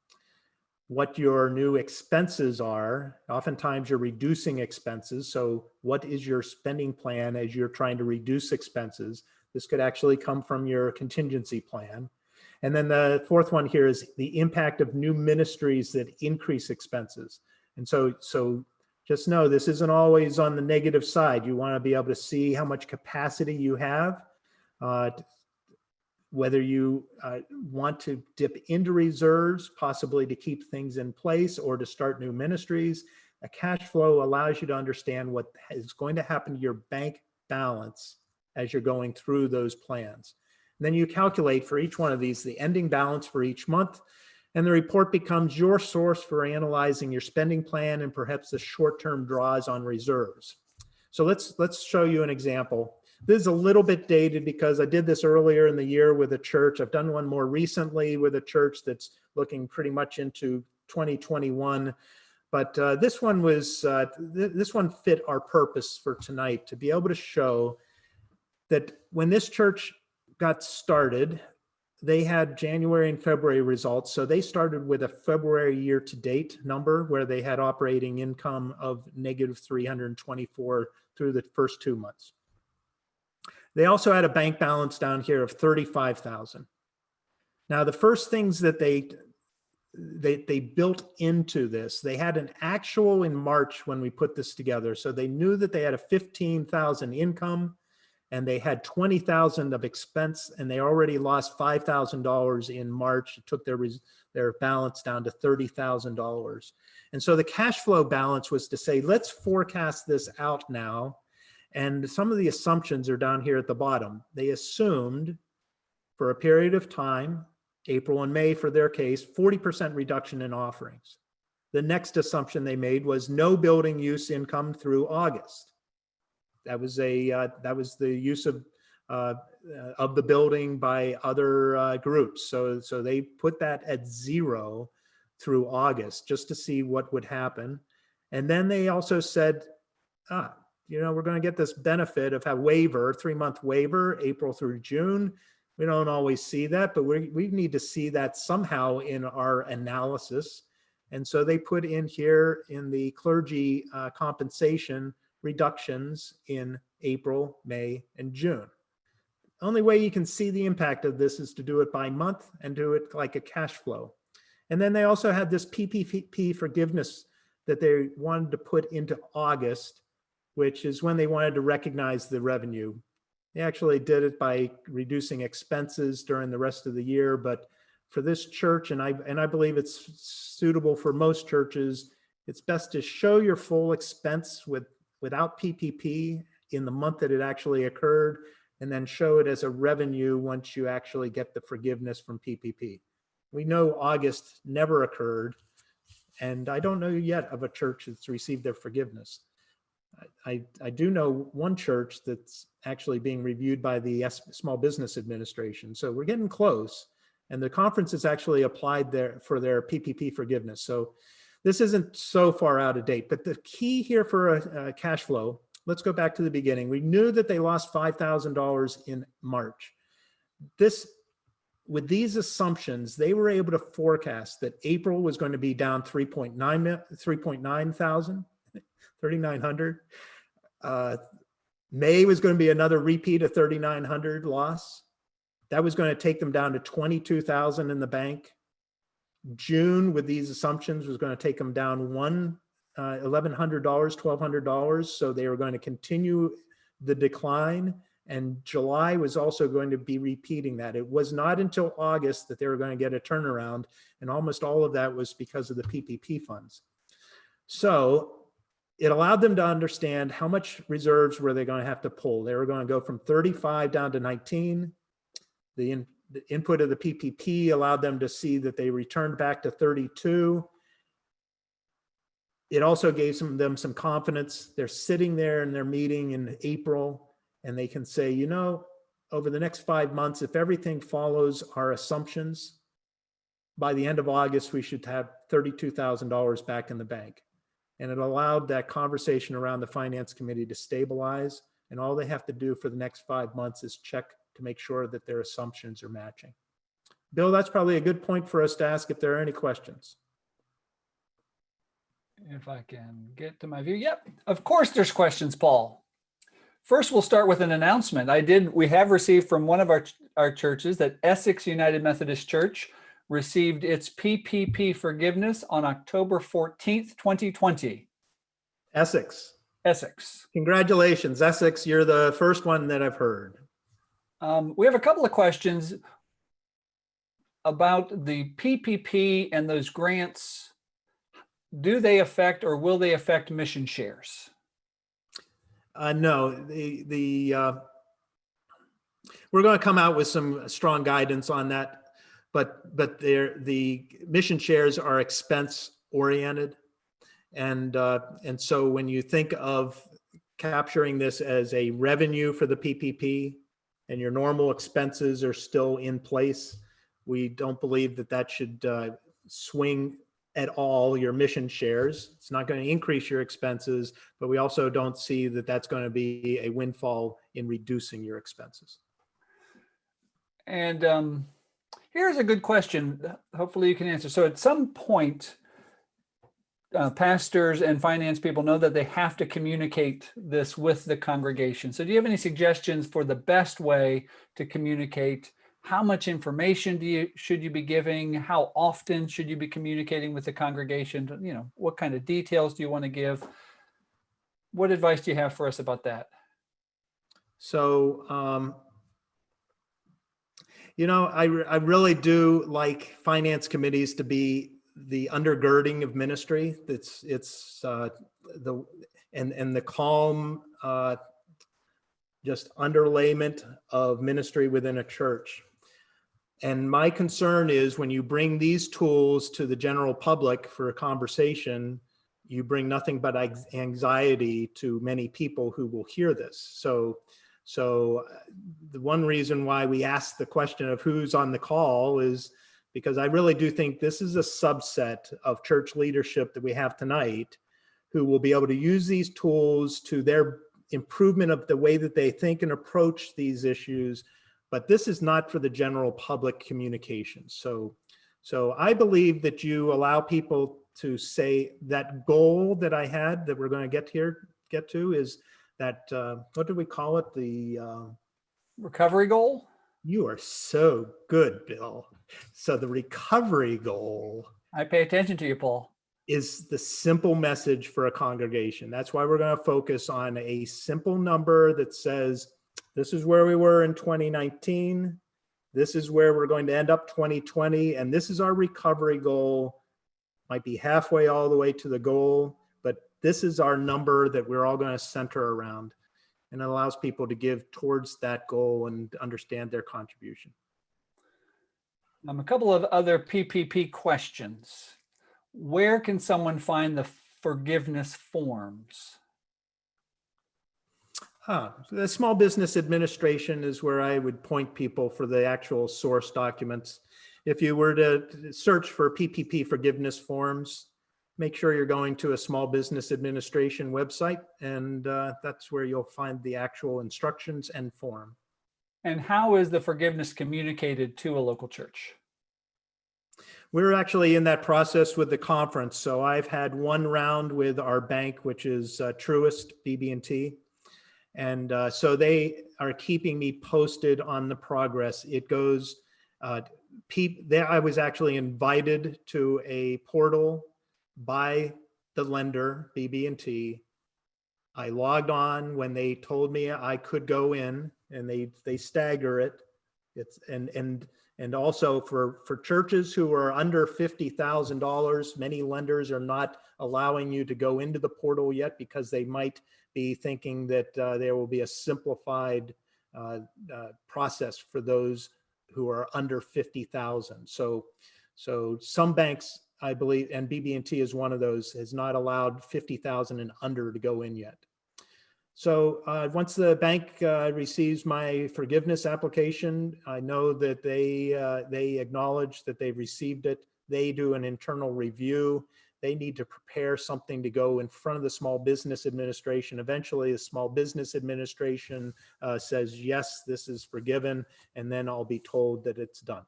what your new expenses are. Oftentimes you're reducing expenses. So what is your spending plan as you're trying to reduce expenses? This could actually come from your contingency plan. And then the fourth one here is the impact of new ministries that increase expenses. And so just know this isn't always on the negative side. You want to be able to see how much capacity you have, whether you want to dip into reserves, possibly to keep things in place or to start new ministries. A cash flow allows you to understand what is going to happen to your bank balance as you're going through those plans. And then you calculate for each one of these the ending balance for each month, and the report becomes your source for analyzing your spending plan and perhaps the short-term draws on reserves. So let's show you an example. This is a little bit dated because I did this earlier in the year with a church. I've done one more recently with a church that's looking pretty much into 2021. But this one fit our purpose for tonight, to be able to show that when this church got started, they had January and February results. So they started with a February year-to-date number where they had operating income of negative 324 through the first 2 months. They also had a bank balance down here of 35,000. Now, the first things that they built into this, they had an actual in March when we put this together. So they knew that they had a 15,000 income and they had 20,000 of expense, and they already lost $5,000 in March. It took their balance down to $30,000. And so the cash flow balance was to say, let's forecast this out now. And some of the assumptions are down here at the bottom. They assumed for a period of time, April and May for their case, 40% reduction in offerings. The next assumption they made was no building use income through August. That was the use of the building by other groups. So they put that at 0 through August just to see what would happen. And then they also said, we're going to get this benefit of a waiver, 3-month waiver, April through June. We don't always see that, but we need to see that somehow in our analysis. And so they put in here in the clergy compensation reductions in April, May, and June. Only way you can see the impact of this is to do it by month and do it like a cash flow. And then they also had this PPP forgiveness that they wanted to put into August, which is when they wanted to recognize the revenue. They actually did it by reducing expenses during the rest of the year, but for this church, and I believe it's suitable for most churches, it's best to show your full expense without PPP in the month that it actually occurred, and then show it as a revenue once you actually get the forgiveness from PPP. We know August never occurred, and I don't know yet of a church that's received their forgiveness. I do know one church that's actually being reviewed by the Small Business Administration. So we're getting close, and the conference has actually applied for their PPP forgiveness. So this isn't so far out of date, but the key here for a cash flow, let's go back to the beginning. We knew that they lost $5,000 in March. With these assumptions, they were able to forecast that April was going to be down 3,900. May was going to be another repeat of 3,900 loss. That was going to take them down to 22,000 in the bank. June, with these assumptions, was going to take them down $1,100, $1,200. So they were going to continue the decline. And July was also going to be repeating that. It was not until August that they were going to get a turnaround. And almost all of that was because of the PPP funds. So it allowed them to understand how much reserves were they going to have to pull. They were going to go from 35 down to 19. The input of the PPP allowed them to see that they returned back to 32. It also gave them some confidence. They're sitting there in their meeting in April, and they can say, over the next 5 months, if everything follows our assumptions, by the end of August, we should have $32,000 back in the bank. And it allowed that conversation around the finance committee to stabilize. And all they have to do for the next 5 months is check to make sure that their assumptions are matching. Bill, that's probably a good point for us to ask if there are any questions. If I can get to my view. Yep, of course there's questions, Paul. First, we'll start with an announcement. We have received from one of our churches that Essex United Methodist Church received its PPP forgiveness on October 14th, 2020. Essex. Congratulations, Essex. You're the first one that I've heard. We have a couple of questions about the PPP and those grants. Do they affect or will they affect mission shares? No, we're going to come out with some strong guidance on that, but the mission shares are expense oriented, and so when you think of capturing this as a revenue for the PPP, and your normal expenses are still in place, we don't believe that should swing at all your mission shares. It's not going to increase your expenses, but we also don't see that that's going to be a windfall in reducing your expenses. And here's a good question. Hopefully you can answer. So at some point, pastors and finance people know that they have to communicate this with the congregation. So do you have any suggestions for the best way to communicate? How much information should you be giving? How often should you be communicating with the congregation? What kind of details do you want to give? What advice do you have for us about that? So, I really do like finance committees to be the undergirding of ministry. It's the calm, just underlayment of ministry within a church. And my concern is when you bring these tools to the general public for a conversation, you bring nothing but anxiety to many people who will hear this. So the one reason why we ask the question of who's on the call is because I really do think this is a subset of church leadership that we have tonight who will be able to use these tools to their improvement of the way that they think and approach these issues. But this is not for the general public communication. So I believe that you allow people to say that goal that I had that we're going to get to is that, what did we call it? The recovery goal? You are so good, Bill. So the recovery goal. I pay attention to you, Paul. Is the simple message for a congregation. That's why we're going to focus on a simple number that says, this is where we were in 2019. This is where we're going to end up 2020. And this is our recovery goal. Might be halfway all the way to the goal, but this is our number that we're all going to center around. And it allows people to give towards that goal and understand their contribution. A couple of other PPP questions. Where can someone find the forgiveness forms? The Small Business Administration is where I would point people for the actual source documents. If you were to search for PPP forgiveness forms, make sure you're going to a Small Business Administration website, and that's where you'll find the actual instructions and form. And how is the forgiveness communicated to a local church? We're actually in that process with the conference. So I've had one round with our bank, which is Truist, BB&T. And so they are keeping me posted on the progress. It goes, I was actually invited to a portal by the lender, BB&T. I logged on when they told me I could go in, and they stagger it. And also for churches who are under $50,000, many lenders are not allowing you to go into the portal yet because they might be thinking that there will be a simplified process for those who are under 50,000. So some banks, I believe, and BB&T is one of those, has not allowed 50,000 and under to go in yet. So once the bank receives my forgiveness application, I know that they acknowledge that they've received it. They do an internal review. They need to prepare something to go in front of the Small Business Administration. Eventually, the Small Business Administration says, yes, this is forgiven, and then I'll be told that it's done.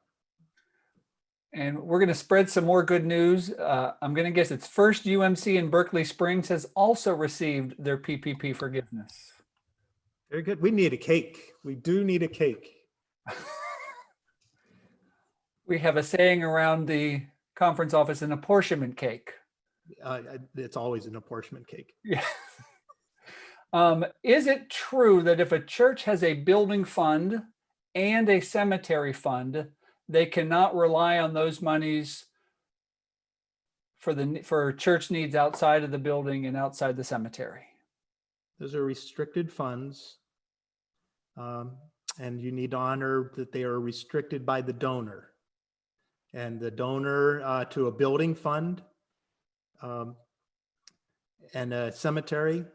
And we're going to spread some more good news. I'm going to guess it's First UMC in Berkeley Springs has also received their PPP forgiveness. Very good. We need a cake. We do need a cake. We have a saying around the conference office, an apportionment cake. It's always an apportionment cake. Yeah. Is it true that if a church has a building fund and a cemetery fund, they cannot rely on those monies for church needs outside of the building and outside the cemetery? Those are restricted funds, and you need to honor that they are restricted by the donor. And the donor to a building fund and a cemetery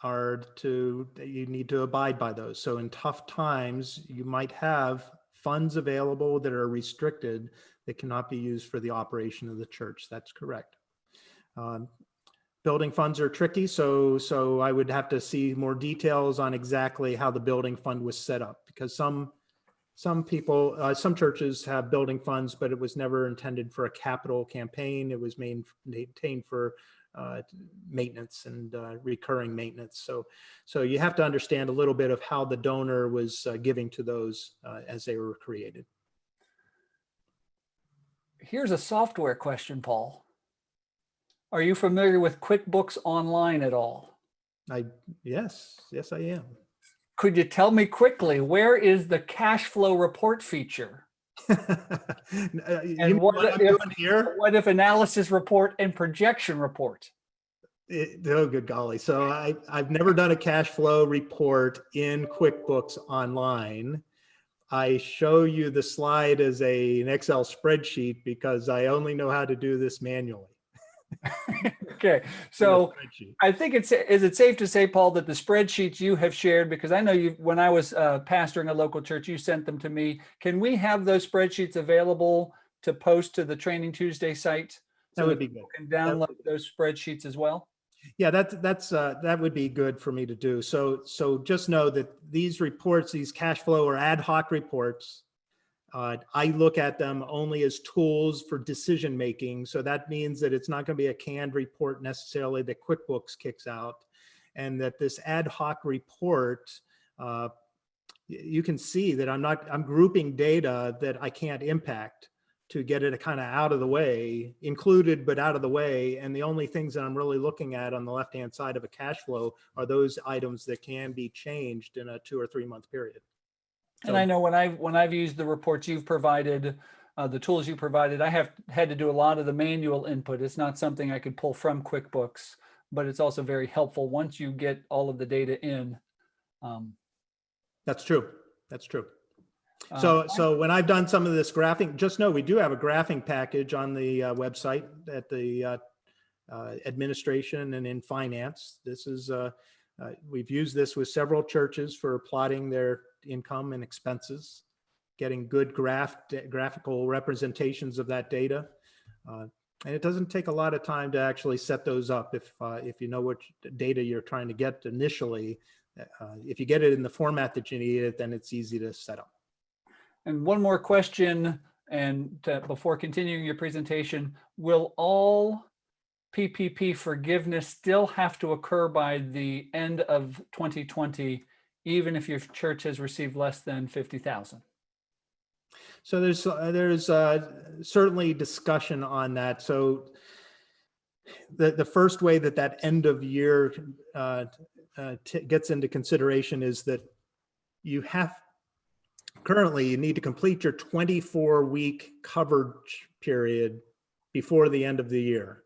you need to abide by those. So in tough times, you might have funds available that are restricted that cannot be used for the operation of the church. That's correct. Building funds are tricky, so I would have to see more details on exactly how the building fund was set up, because some churches have building funds, but it was never intended for a capital campaign. It was maintained for maintenance and recurring maintenance. So you have to understand a little bit of how the donor was giving to those as they were created. Here's a software question, Paul. Are you familiar with QuickBooks Online at all? Yes, I am. Could you tell me quickly, where is the cash flow report feature? And what if analysis report and projection report? Oh, good golly. So I've never done a cash flow report in QuickBooks Online. I show you the slide as an Excel spreadsheet because I only know how to do this manually. Okay, in a so spreadsheet. I think is it safe to say, Paul, that the spreadsheets you have shared, because I know you, when I was pastoring a local church, you sent them to me. Can we have those spreadsheets available to post to the Training Tuesday site That so would that be people good. can download those spreadsheets as well? Yeah, that would be good for me to do. So just know that these reports, these cash flow or ad hoc reports, I look at them only as tools for decision making. So that means that it's not going to be a canned report necessarily that QuickBooks kicks out, and that this ad hoc report, you can see that I'm grouping data that I can't impact to get it kind of out of the way, included but out of the way. And the only things that I'm really looking at on the left-hand side of a cash flow are those items that can be changed in a 2 or 3 month period. And I know when I've used the reports you've provided, the tools you provided, I have had to do a lot of the manual input. It's not something I could pull from QuickBooks, but it's also very helpful once you get all of the data in. That's true. That's true. Uh, So when I've done some of this graphing, just know we do have a graphing package on the website at the administration and in finance. This is, we've used this with several churches for plotting their income and expenses, getting good graphical representations of that data. And it doesn't take a lot of time to actually set those up if you know what data you're trying to get initially. If you get it in the format that you need it, then it's easy to set up. And one more question, and before continuing your presentation, will all PPP forgiveness still have to occur by the end of 2020, even if your church has received less than 50,000? So there's certainly discussion on that. So the first way that end of year gets into consideration is that currently you need to complete your 24-week coverage period before the end of the year.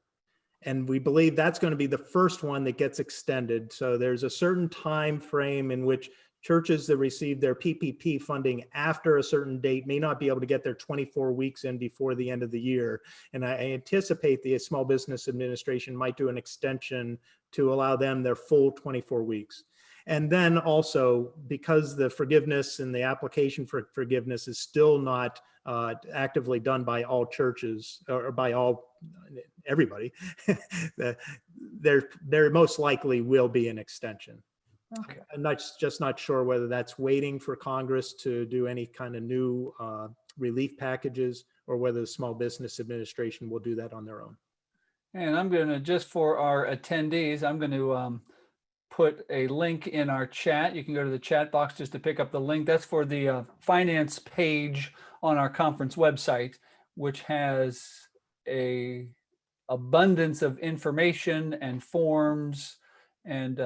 And we believe that's going to be the first one that gets extended. So there's a certain time frame in which churches that receive their PPP funding after a certain date may not be able to get their 24 weeks in before the end of the year. And I anticipate the Small Business Administration might do an extension to allow them their full 24 weeks. And then also, because the forgiveness and the application for forgiveness is still not actively done by all churches or by everybody, there most likely will be an extension. Okay. I'm just not sure whether that's waiting for Congress to do any kind of new relief packages or whether the Small Business Administration will do that on their own. And I'm going to, just for our attendees, I'm going to put a link in our chat. You can go to the chat box just to pick up the link. That's for the finance page on our conference website, which has a abundance of information and forms and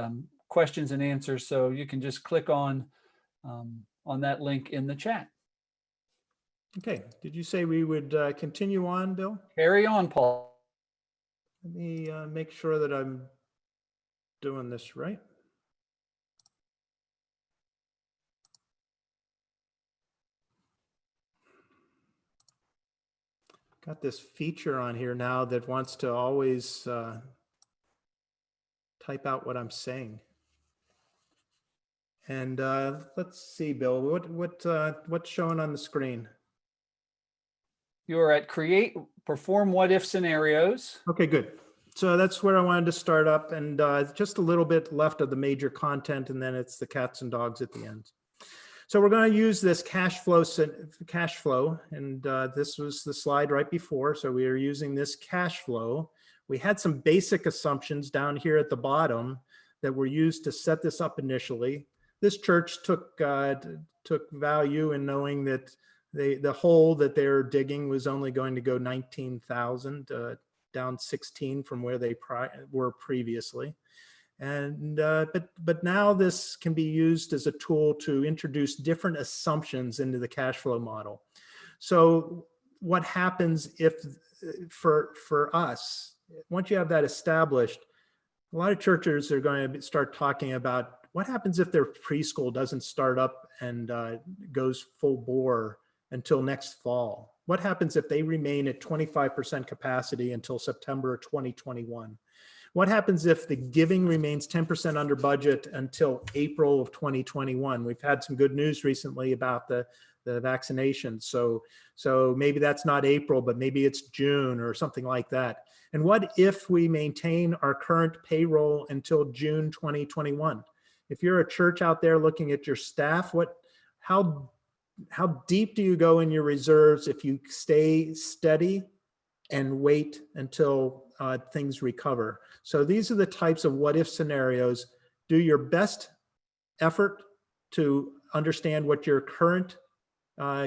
questions and answers. So you can just click on that link in the chat. Okay. Did you say we would continue on, Bill? Carry on, Paul. Let me make sure that I'm doing this right. Got this feature on here now that wants to always type out what I'm saying. And let's see, Bill, what's showing on the screen? You're at perform what if scenarios. Okay, good. So that's where I wanted to start up, and just a little bit left of the major content, and then it's the cats and dogs at the end. So we're going to use this cash flow, and this was the slide right before. So we are using this cash flow. We had some basic assumptions down here at the bottom that were used to set this up initially. This church took value in knowing that the hole that they're digging was only going to go 19,000, down 16 from where they were previously. And but now this can be used as a tool to introduce different assumptions into the cash flow model. So what happens if for us, once you have that established, a lot of churches are going to start talking about, what happens if their preschool doesn't start up and goes full bore until next fall? What happens if they remain at 25% capacity until September 2021? What happens if the giving remains 10% under budget until April of 2021? We've had some good news recently about the vaccination. So maybe that's not April, but maybe it's June or something like that. And what if we maintain our current payroll until June 2021? If you're a church out there looking at your staff, how deep do you go in your reserves if you stay steady and wait until things recover? So these are the types of what if scenarios. Do your best effort to understand what your current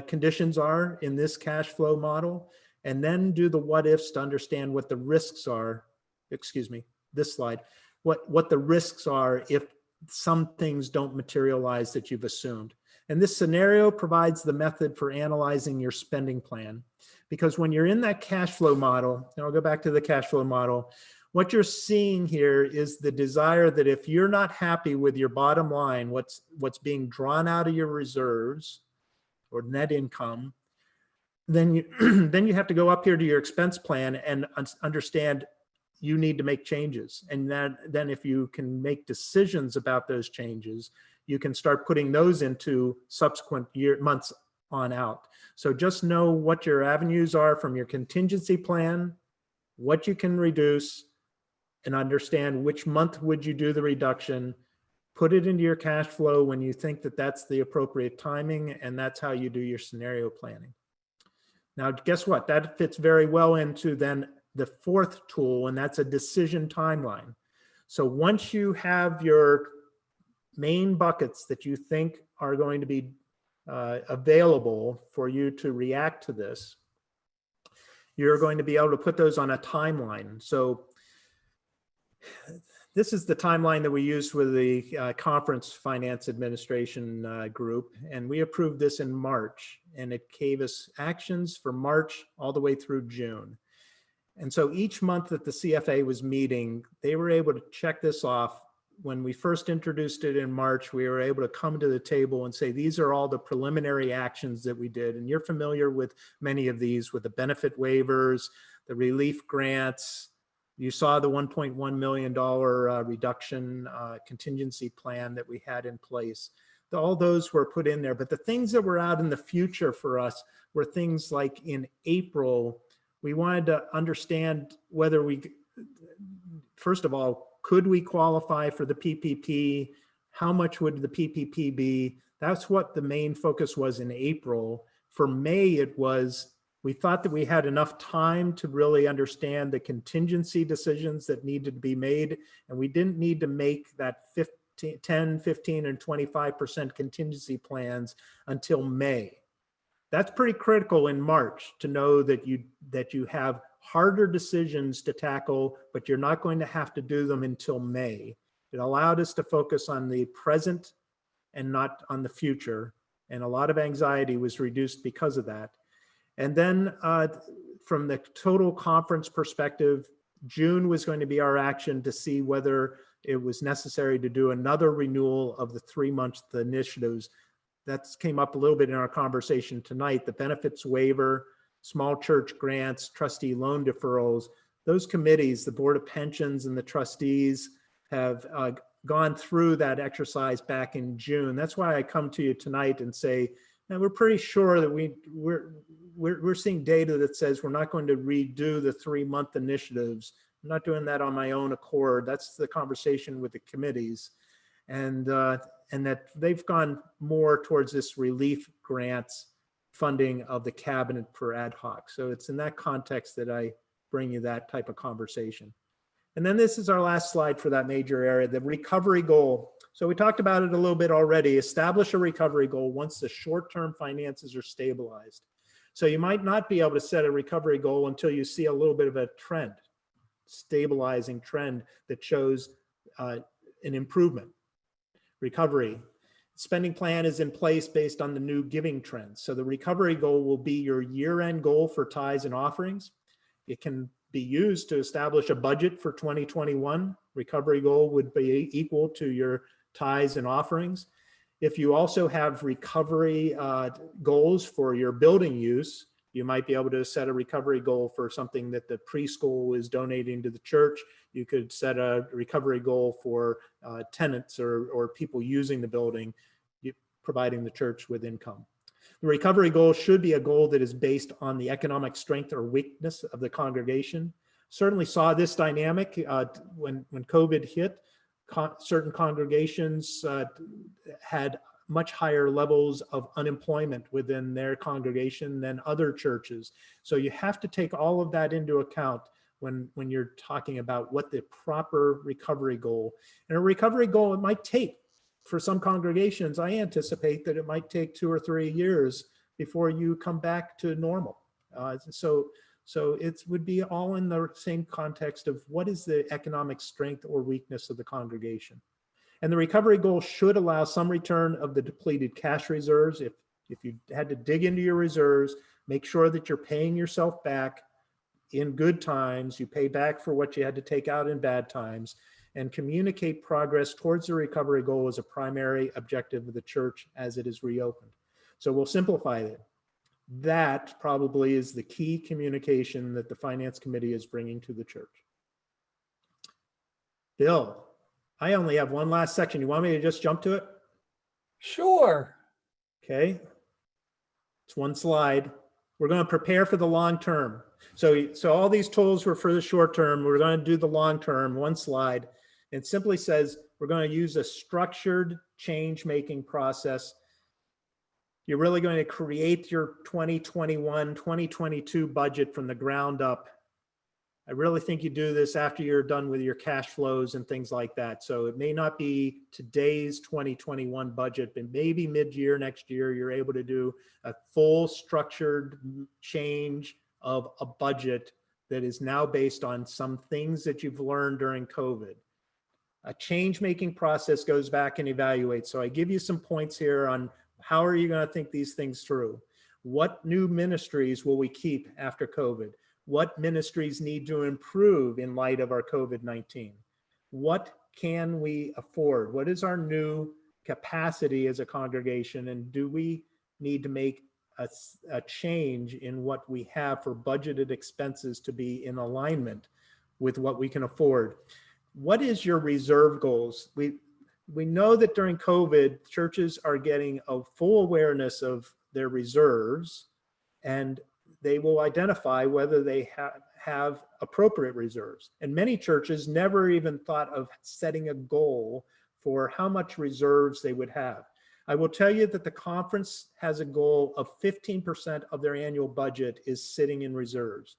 conditions are in this cash flow model, and then do the what ifs to understand what the risks are. Excuse me, this slide. What the risks are if some things don't materialize that you've assumed. And this scenario provides the method for analyzing your spending plan. Because when you're in that cash flow model, and I'll go back to the cash flow model, what you're seeing here is the desire that if you're not happy with your bottom line, what's being drawn out of your reserves or net income, then you have to go up here to your expense plan and understand you need to make changes. And then if you can make decisions about those changes, you can start putting those into subsequent months on out. So just know what your avenues are from your contingency plan, what you can reduce, and understand which month would you do the reduction. Put it into your cash flow when you think that that's the appropriate timing, and that's how you do your scenario planning. Now, guess what? That fits very well into then the fourth tool, and that's a decision timeline. So once you have your main buckets that you think are going to be available for you to react to this, you're going to be able to put those on a timeline. So this is the timeline that we used with the conference finance administration group, and we approved this in March, and it gave us actions for March all the way through June. And so each month that the CFA was meeting, they were able to check this off. When we first introduced it in March, we were able to come to the table and say, these are all the preliminary actions that we did. And you're familiar with many of these, with the benefit waivers, the relief grants. You saw the $1.1 million reduction contingency plan that we had in place. All those were put in there. But the things that were out in the future for us were things like in April, we wanted to understand whether first of all, could we qualify for the PPP? How much would the PPP be? That's what the main focus was in April. For May, it was, we thought that we had enough time to really understand the contingency decisions that needed to be made, and we didn't need to make that 10, 15, and 25% contingency plans until May. That's pretty critical in March to know that you have harder decisions to tackle, but you're not going to have to do them until May. It allowed us to focus on the present and not on the future. And a lot of anxiety was reduced because of that. And then from the total conference perspective, June was going to be our action to see whether it was necessary to do another renewal of the 3-month initiatives. That came up a little bit in our conversation tonight. The benefits waiver, small church grants, trustee loan deferrals, those committees, the Board of Pensions and the trustees have gone through that exercise back in June. That's why I come to you tonight and say, now we're pretty sure that we're seeing data that says we're not going to redo the 3-month initiatives. I'm not doing that on my own accord. That's the conversation with the committees. And that they've gone more towards this relief grants funding of the cabinet for ad hoc. So it's in that context that I bring you that type of conversation. And then this is our last slide for that major area, the recovery goal. So we talked about it a little bit already. Establish a recovery goal once the short-term finances are stabilized. So you might not be able to set a recovery goal until you see a little bit of a trend, stabilizing trend that shows an improvement. Recovery. Spending plan is in place based on the new giving trends. So the recovery goal will be your year-end goal for tithes and offerings. It can be used to establish a budget for 2021. Recovery goal would be equal to your tithes and offerings. If you also have recovery goals for your building use, you might be able to set a recovery goal for something that the preschool is donating to the church. You could set a recovery goal for tenants or people using the building, providing the church with income. The recovery goal should be a goal that is based on the economic strength or weakness of the congregation. Certainly saw this dynamic when COVID hit. Certain congregations had much higher levels of unemployment within their congregation than other churches. So you have to take all of that into account when you're talking about what the proper recovery goal. And a recovery goal, it might take, for some congregations, I anticipate that it might take 2 or 3 years before you come back to normal. So it would be all in the same context of what is the economic strength or weakness of the congregation. And the recovery goal should allow some return of the depleted cash reserves. If you had to dig into your reserves, make sure that you're paying yourself back in good times. You pay back for what you had to take out in bad times, and communicate progress towards the recovery goal as a primary objective of the church as it is reopened. So we'll simplify it. That probably is the key communication that the Finance Committee is bringing to the church. Bill, I only have one last section. You want me to just jump to it? Sure. Okay. It's one slide. We're going to prepare for the long term. So all these tools were for the short term. We're going to do the long term, one slide. It simply says we're going to use a structured change-making process. You're really going to create your 2021, 2022 budget from the ground up. I really think you do this after you're done with your cash flows and things like that. So it may not be today's 2021 budget, but maybe mid-year next year, you're able to do a full structured change of a budget that is now based on some things that you've learned during COVID. A change-making process goes back and evaluates. So I give you some points here on how are you going to think these things through? What new ministries will we keep after COVID? What ministries need to improve in light of our COVID-19? What can we afford? What is our new capacity as a congregation? And do we need to make a change in what we have for budgeted expenses to be in alignment with what we can afford? What is your reserve goals? We know that during COVID, churches are getting a full awareness of their reserves, and they will identify whether they have appropriate reserves. And many churches never even thought of setting a goal for how much reserves they would have. I will tell you that the conference has a goal of 15% of their annual budget is sitting in reserves.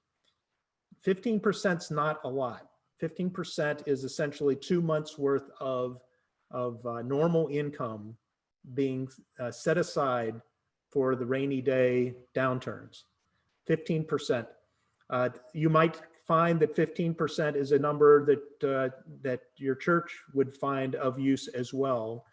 15% is not a lot. 15% is essentially 2 months worth of normal income being set aside for the rainy day downturns. 15%. You might find that 15% is a number that your church would find of use as well.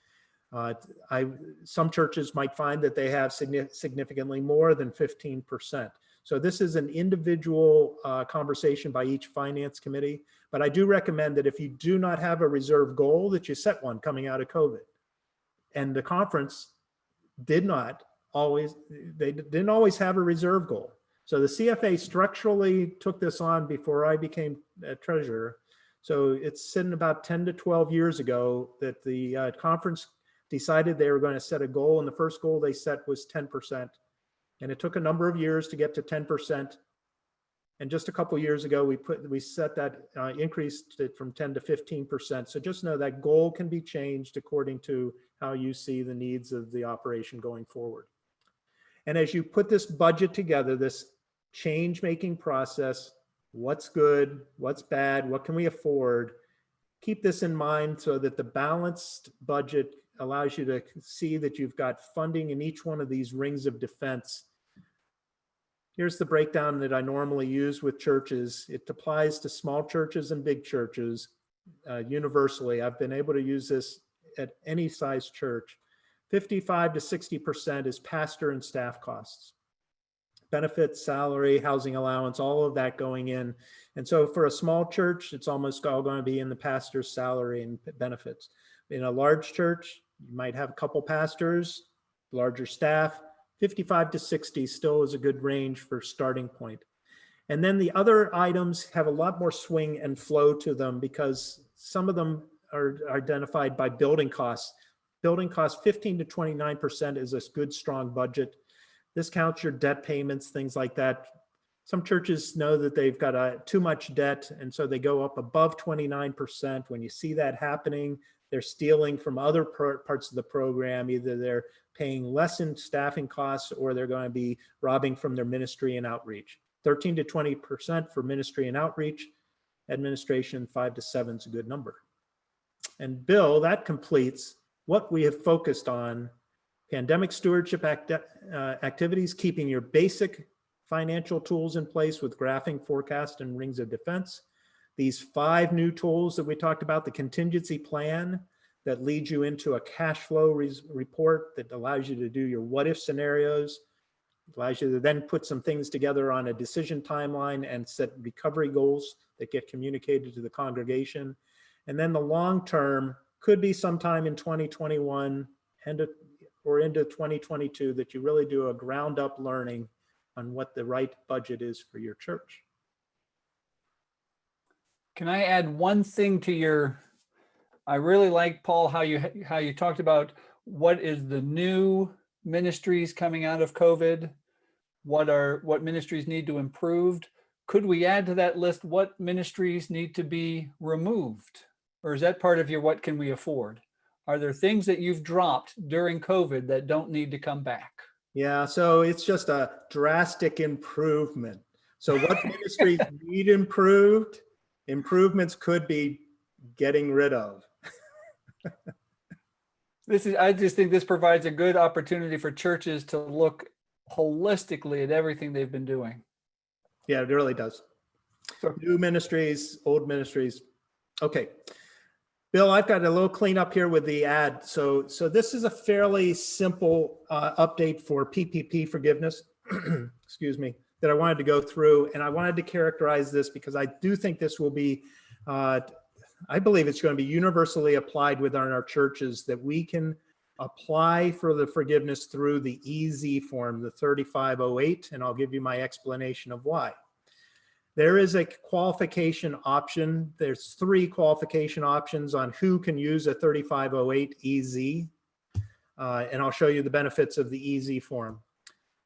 Some churches might find that they have significantly more than 15%. So this is an individual conversation by each finance committee, but I do recommend that if you do not have a reserve goal, that you set one coming out of COVID. And the conference didn't always have a reserve goal. So the CFA structurally took this on before I became treasurer. So it's sitting about 10 to 12 years ago that the conference decided they were going to set a goal, and the first goal they set was 10%. And it took a number of years to get to 10%. And just a couple of years ago, we set that, increased it from 10 to 15%. So just know that goal can be changed according to how you see the needs of the operation going forward. And as you put this budget together, this change-making process, what's good, what's bad, what can we afford, keep this in mind so that the balanced budget allows you to see that you've got funding in each one of these rings of defense. Here's the breakdown that I normally use with churches. It applies to small churches and big churches universally. I've been able to use this at any size church. 55 to 60% is pastor and staff costs. Benefits, salary, housing allowance, all of that going in. And so for a small church, it's almost all going to be in the pastor's salary and benefits. In a large church, you might have a couple pastors, larger staff. 55 to 60 still is a good range for starting point. And then the other items have a lot more swing and flow to them because some of them are identified by building costs. Building costs 15 to 29% is a good, strong budget. This counts your debt payments, things like that. Some churches know that they've got too much debt, and so they go up above 29%. When you see that happening, they're stealing from other parts of the program. Either they're paying less in staffing costs or they're going to be robbing from their ministry and outreach. 13 to 20% for ministry and outreach. Administration, 5 to 7 is a good number. And Bill, that completes what we have focused on: pandemic stewardship activities, keeping your basic financial tools in place with graphing, forecast, and rings of defense. These 5 new tools that we talked about: the contingency plan that leads you into a cash flow report that allows you to do your what if scenarios, allows you to then put some things together on a decision timeline and set recovery goals that get communicated to the congregation. And then the long term could be sometime in 2021 or into 2022 that you really do a ground up learning on what the right budget is for your church. Can I add one thing to your, I really like, Paul, how you talked about what is the new ministries coming out of COVID, what ministries need to improve. Could we add to that list what ministries need to be removed? Or is that part of your what can we afford? Are there things that you've dropped during COVID that don't need to come back? Yeah, so it's just a drastic improvement. So what ministries need improved? Improvements could be getting rid of. I just think this provides a good opportunity for churches to look holistically at everything they've been doing. Yeah, it really does. So, new ministries, old ministries. Okay. Bill, I've got a little cleanup here with the ad. So this is a fairly simple update for PPP forgiveness, excuse me, that I wanted to go through. And I wanted to characterize this because I do think this will be, I believe it's going to be universally applied within our churches, that we can apply for the forgiveness through the EZ form, the 3508, and I'll give you my explanation of why. There is a qualification option. There's 3 qualification options on who can use a 3508 EZ, and I'll show you the benefits of the EZ form.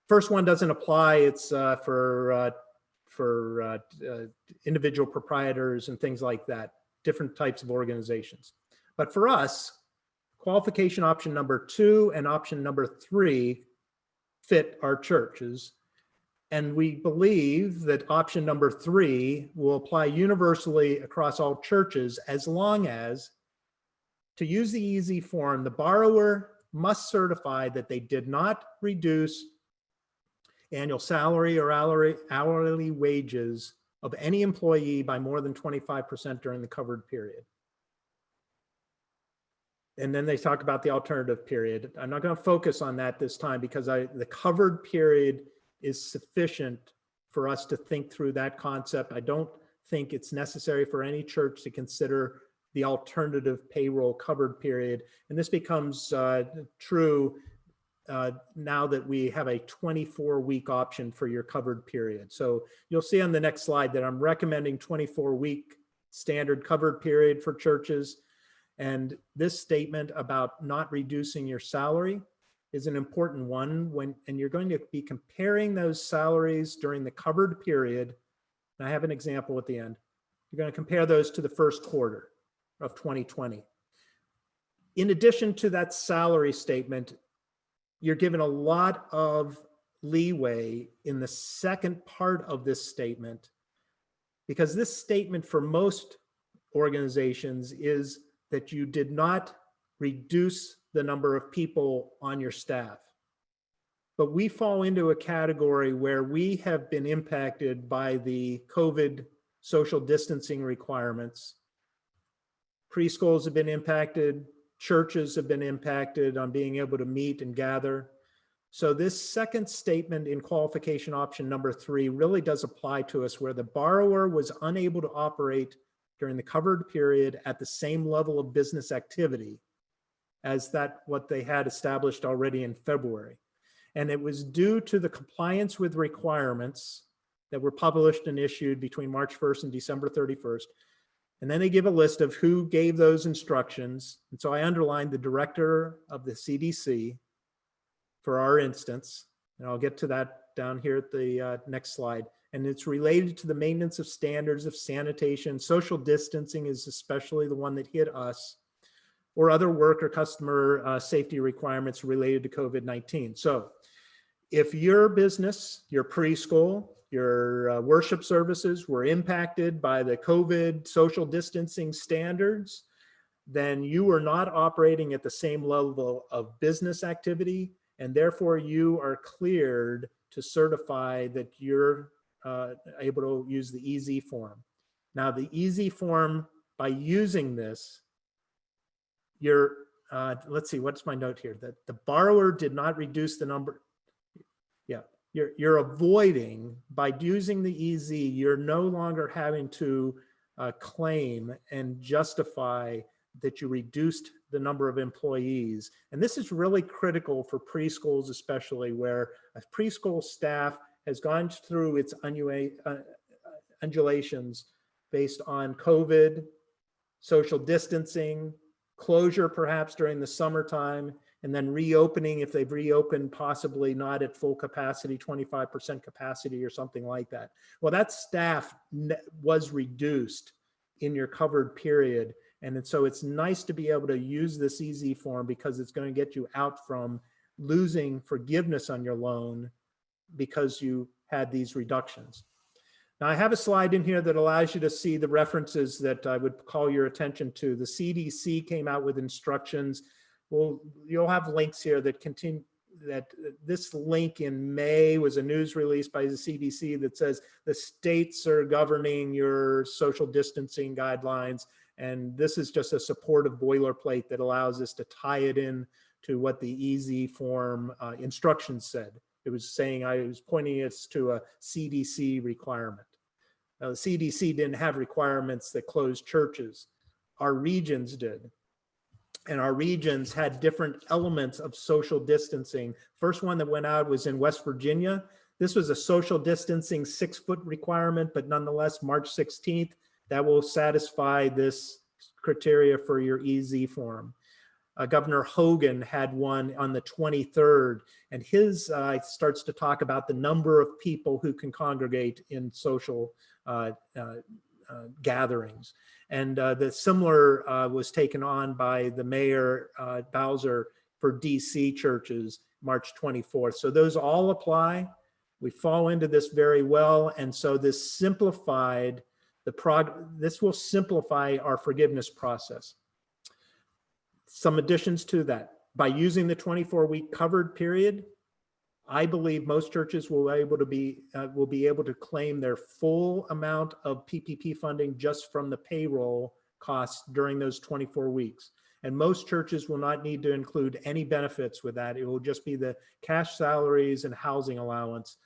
First one doesn't apply. It's for individual proprietors and things like that, different types of organizations. But for us, qualification option number 2 and option number 3 fit our churches. And we believe that option number 3 will apply universally across all churches, as long as, to use the EZ form, the borrower must certify that they did not reduce annual salary or hourly wages of any employee by more than 25% during the covered period. And then they talk about the alternative period. I'm not going to focus on that this time because the covered period is sufficient for us to think through that concept. I don't think it's necessary for any church to consider the alternative payroll covered period. And this becomes true now that we have a 24-week option for your covered period. So you'll see on the next slide that I'm recommending 24-week standard covered period for churches. And this statement about not reducing your salary is an important one and you're going to be comparing those salaries during the covered period. And I have an example at the end. You're going to compare those to the first quarter of 2020. In addition to that salary statement, you're given a lot of leeway in the second part of this statement, because this statement for most organizations is that you did not reduce the number of people on your staff. But we fall into a category where we have been impacted by the COVID social distancing requirements. Preschools have been impacted, churches have been impacted on being able to meet and gather. So this second statement in qualification option number 3 really does apply to us, where the borrower was unable to operate during the covered period at the same level of business activity. as what they had established already in February. And it was due to the compliance with requirements that were published and issued between March 1st and December 31st. And then they give a list of who gave those instructions. And so I underlined the director of the CDC for our instance, and I'll get to that down here at the next slide. And it's related to the maintenance of standards of sanitation. Social distancing is especially the one that hit us, or other work or customer safety requirements related to COVID-19. So if your business, your preschool, your worship services were impacted by the COVID social distancing standards, then you are not operating at the same level of business activity, and therefore you are cleared to certify that you're able to use the EZ form. Now the EZ form, by using this, you're, let's see, what's my note here? That the borrower did not reduce the number. Yeah, you're avoiding, by using the EZ, you're no longer having to claim and justify that you reduced the number of employees. And this is really critical for preschools, especially where a preschool staff has gone through its undulations based on COVID, social distancing, closure perhaps during the summertime, and then reopening if they've reopened, possibly not at full capacity, 25% capacity or something like that. Well, that staff was reduced in your covered period. And so it's nice to be able to use this EZ form because it's going to get you out from losing forgiveness on your loan because you had these reductions. Now I have a slide in here that allows you to see the references that I would call your attention to. The CDC came out with instructions. Well, you'll have links here that continue, that this link in May was a news release by the CDC that says the states are governing your social distancing guidelines. And this is just a supportive boilerplate that allows us to tie it in to what the EZ form instructions said. It was saying, I was pointing us to a CDC requirement. Now, the CDC didn't have requirements that closed churches. Our regions did. And our regions had different elements of social distancing. First one that went out was in West Virginia. This was a social distancing 6-foot requirement, but nonetheless, March 16th, that will satisfy this criteria for your EZ form. Governor Hogan had one on the 23rd, and his starts to talk about the number of people who can congregate in social gatherings. And the similar was taken on by the mayor, Bowser, for DC churches, March 24th. So those all apply. We fall into this very well. And so this simplified this will simplify our forgiveness process. Some additions to that. By using the 24-week covered period, I believe most churches will be able to claim their full amount of PPP funding just from the payroll costs during those 24 weeks. And most churches will not need to include any benefits with that. It will just be the cash salaries and housing allowance.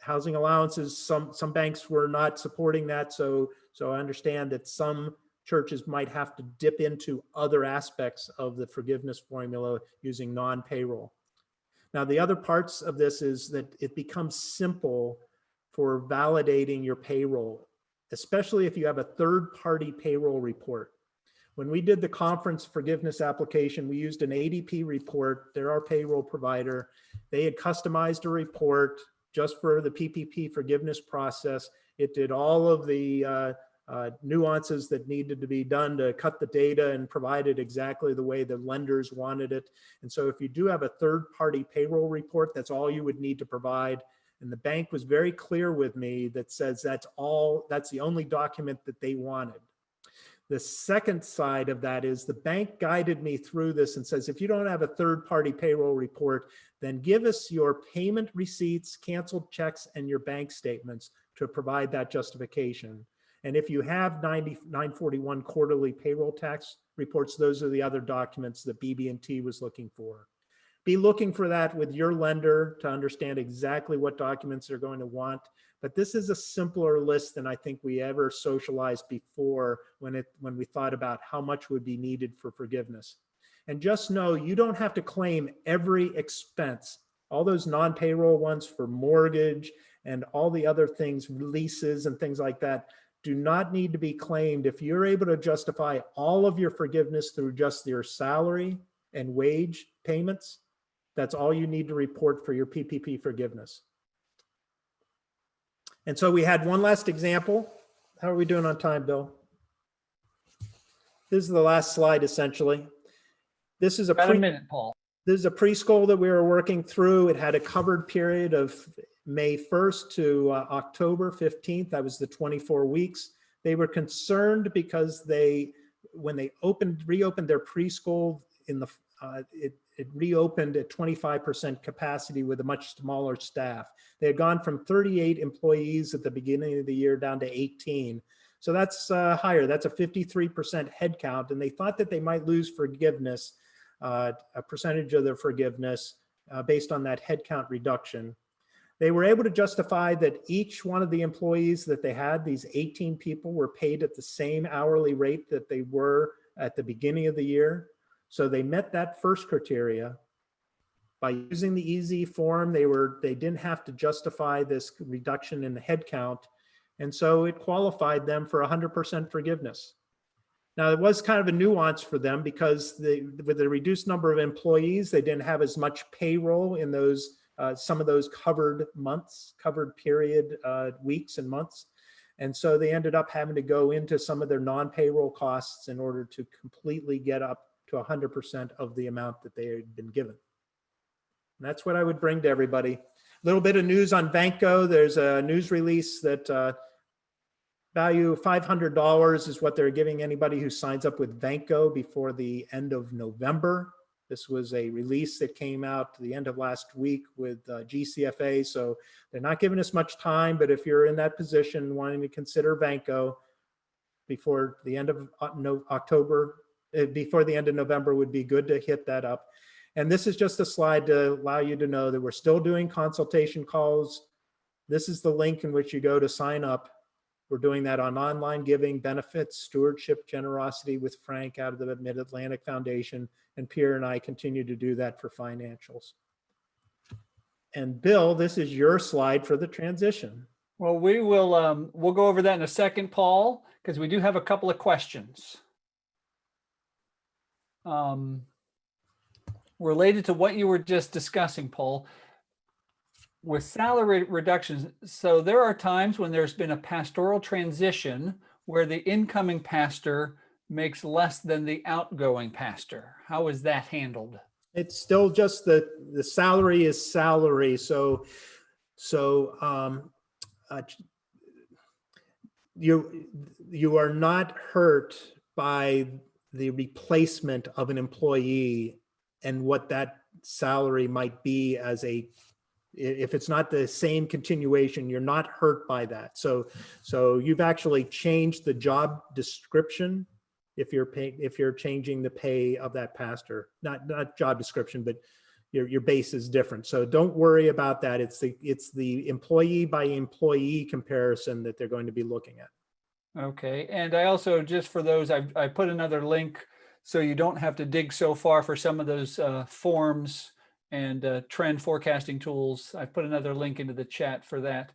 Housing allowances, some banks were not supporting that, so I understand that some churches might have to dip into other aspects of the forgiveness formula using non-payroll. Now, the other parts of this is that it becomes simple for validating your payroll, especially if you have a third-party payroll report. When we did the conference forgiveness application, we used an ADP report. They're our payroll provider. They had customized a report just for the PPP forgiveness process. It did all of the nuances that needed to be done to cut the data and provide it exactly the way the lenders wanted it. And so if you do have a third-party payroll report, that's all you would need to provide. And the bank was very clear with me that says that's the only document that they wanted. The second side of that is the bank guided me through this and says, if you don't have a third-party payroll report, then give us your payment receipts, canceled checks, and your bank statements to provide that justification. And if you have 941 quarterly payroll tax reports, those are the other documents that BB&T was looking for. Be looking for that with your lender to understand exactly what documents they're going to want. But this is a simpler list than I think we ever socialized before when we thought about how much would be needed for forgiveness. And just know you don't have to claim every expense, all those non-payroll ones for mortgage and all the other things, leases and things like that, do not need to be claimed. If you're able to justify all of your forgiveness through just your salary and wage payments, that's all you need to report for your PPP forgiveness. And so we had one last example. How are we doing on time, Bill? This is the last slide, essentially. This is About a minute, Paul. This is a preschool that we were working through. It had a covered period of May 1st to October 15th. That was the 24 weeks. They were concerned because when they reopened their preschool it reopened at 25% capacity with a much smaller staff. They had gone from 38 employees at the beginning of the year down to 18. So that's higher. That's a 53% headcount. And they thought that they might lose forgiveness, a percentage of their forgiveness based on that headcount reduction. They were able to justify that each one of the employees that they had, these 18 people, were paid at the same hourly rate that they were at the beginning of the year. So they met that first criteria. By using the easy form, they didn't have to justify this reduction in the headcount. And so it qualified them for 100% forgiveness. Now, it was kind of a nuance for them because with the reduced number of employees, they didn't have as much payroll in those some of those covered period weeks and months. And so they ended up having to go into some of their non-payroll costs in order to completely get up to 100% of the amount that they had been given. And that's what I would bring to everybody. A little bit of news on Vanco. There's a news release that value $500 is what they're giving anybody who signs up with Vanco before the end of November. This was a release that came out the end of last week with GCFA. So they're not giving us much time, but if you're in that position wanting to consider Vanco before the end of October, before the end of November would be good to hit that up. And this is just a slide to allow you to know that we're still doing consultation calls. This is the link in which you go to sign up. We're doing that on online giving, benefits, stewardship, generosity with Frank out of the Mid-Atlantic Foundation. And Pierre and I continue to do that for financials. And Bill, this is your slide for the transition. Well, we'll go over that in a second, Paul, because we do have a couple of questions. Related to what you were just discussing, Paul, with salary reductions. So there are times when there's been a pastoral transition where the incoming pastor makes less than the outgoing pastor. How is that handled? It's still just the salary is salary. So you are not hurt by the replacement of an employee and what that salary might be if it's not the same continuation, you're not hurt by that. So you've actually changed the job description if you're changing the pay of that pastor, not job description, but your base is different. So don't worry about that. It's the employee by employee comparison that they're going to be looking at. Okay. And I also, just for those, I put another link so you don't have to dig so far for some of those forms and trend forecasting tools. I put another link into the chat for that.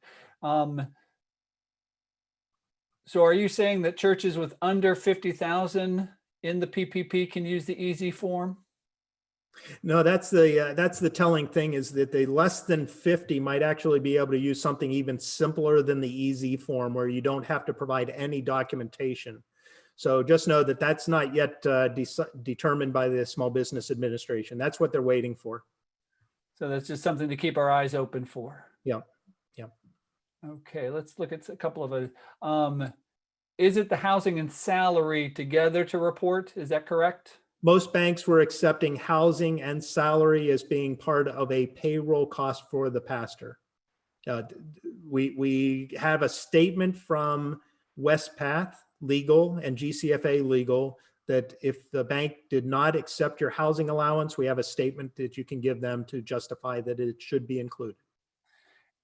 So are you saying that churches with under 50,000 in the PPP can use the easy form? No, that's the telling thing, is that they less than 50 might actually be able to use something even simpler than the easy form, where you don't have to provide any documentation. So just know that that's not yet determined by the Small Business Administration. That's what they're waiting for. So that's just something to keep our eyes open for. Yeah. Yeah. Okay, let's look at a couple of is it the housing and salary together to report? Is that correct? Most banks were accepting housing and salary as being part of a payroll cost for the pastor. We have a statement from Westpath Legal and GCFA Legal that if the bank did not accept your housing allowance, we have a statement that you can give them to justify that it should be included.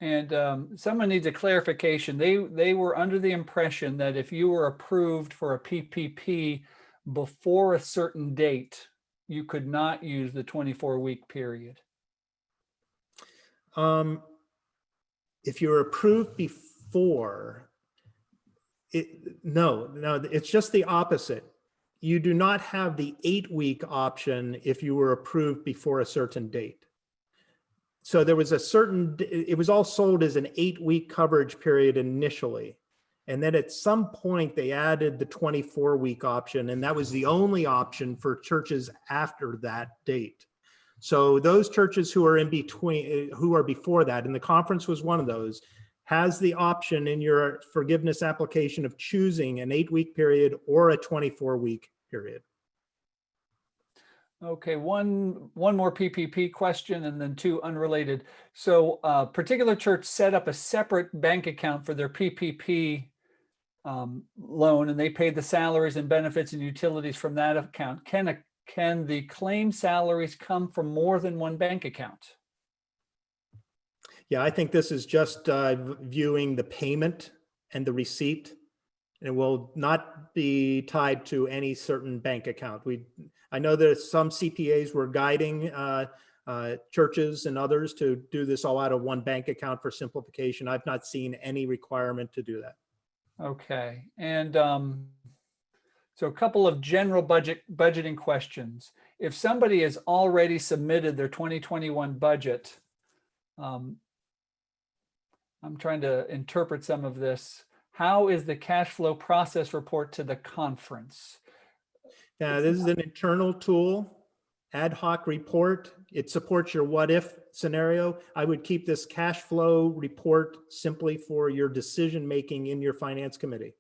And someone needs a clarification. They were under the impression that if you were approved for a PPP before a certain date, you could not use the 24-week period? If you're approved before, no, it's just the opposite. You do not have the 8-week option if you were approved before a certain date. So there was it was all sold as an 8-week coverage period initially. And then at some point they added the 24-week option, and that was the only option for churches after that date. So those churches who are in between, who are before that, and the conference was one of those, has the option in your forgiveness application of choosing an 8-week period or a 24-week period. Okay, one more PPP question and then two unrelated. So a particular church set up a separate bank account for their PPP loan, and they paid the salaries and benefits and utilities from that account. Can the claim salaries come from more than one bank account? Yeah, I think this is just viewing the payment and the receipt. It will not be tied to any certain bank account. I know that some CPAs were guiding churches and others to do this all out of one bank account for simplification. I've not seen any requirement to do that. Okay, and so a couple of general budgeting questions. If somebody has already submitted their 2021 budget, I'm trying to interpret some of this. How is the cash flow process report to the conference? Yeah, this is an internal tool, ad hoc report. It supports your what if scenario. I would keep this cash flow report simply for your decision making in your finance committee.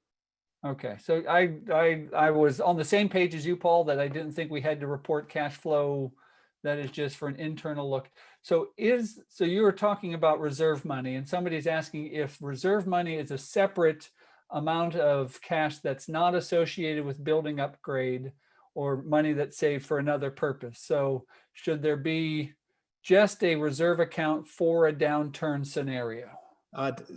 Okay, so I was on the same page as you, Paul, that I didn't think we had to report cash flow. That is just for an internal look. So you were talking about reserve money, and somebody's asking if reserve money is a separate amount of cash that's not associated with building upgrade or money that's saved for another purpose. So should there be just a reserve account for a downturn scenario?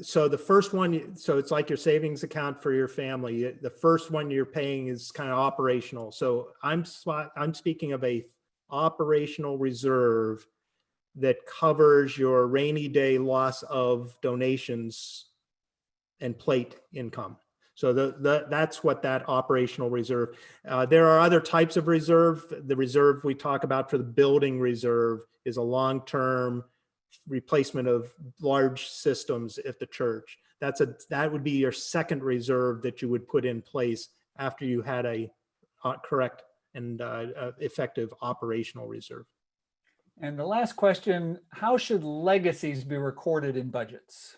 So the first one, so it's like your savings account for your family. The first one you're paying is kind of operational. So I'm speaking of a operational reserve that covers your rainy day loss of donations and plate income. So that's what that operational reserve. There are other types of reserve. The reserve we talk about for the building reserve is a long-term replacement of large systems at the church. That would be your second reserve that you would put in place after you had a correct and effective operational reserve. And the last question, how should legacies be recorded in budgets?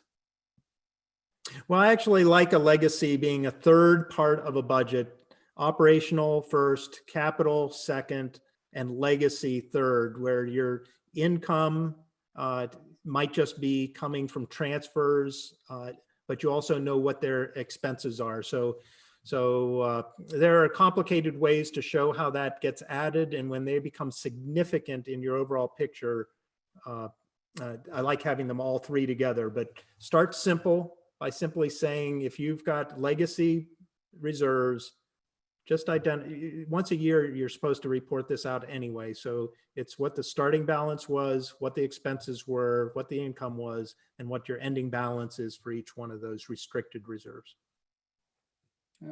Well, I actually like a legacy being a third part of a budget, operational first, capital second, and legacy third, where your income might just be coming from transfers, but you also know what their expenses are. So there are complicated ways to show how that gets added, and when they become significant in your overall picture, I like having them all three together. But start simple by simply saying, if you've got legacy reserves, just once a year, you're supposed to report this out anyway. So it's what the starting balance was, what the expenses were, what the income was, and what your ending balance is for each one of those restricted reserves.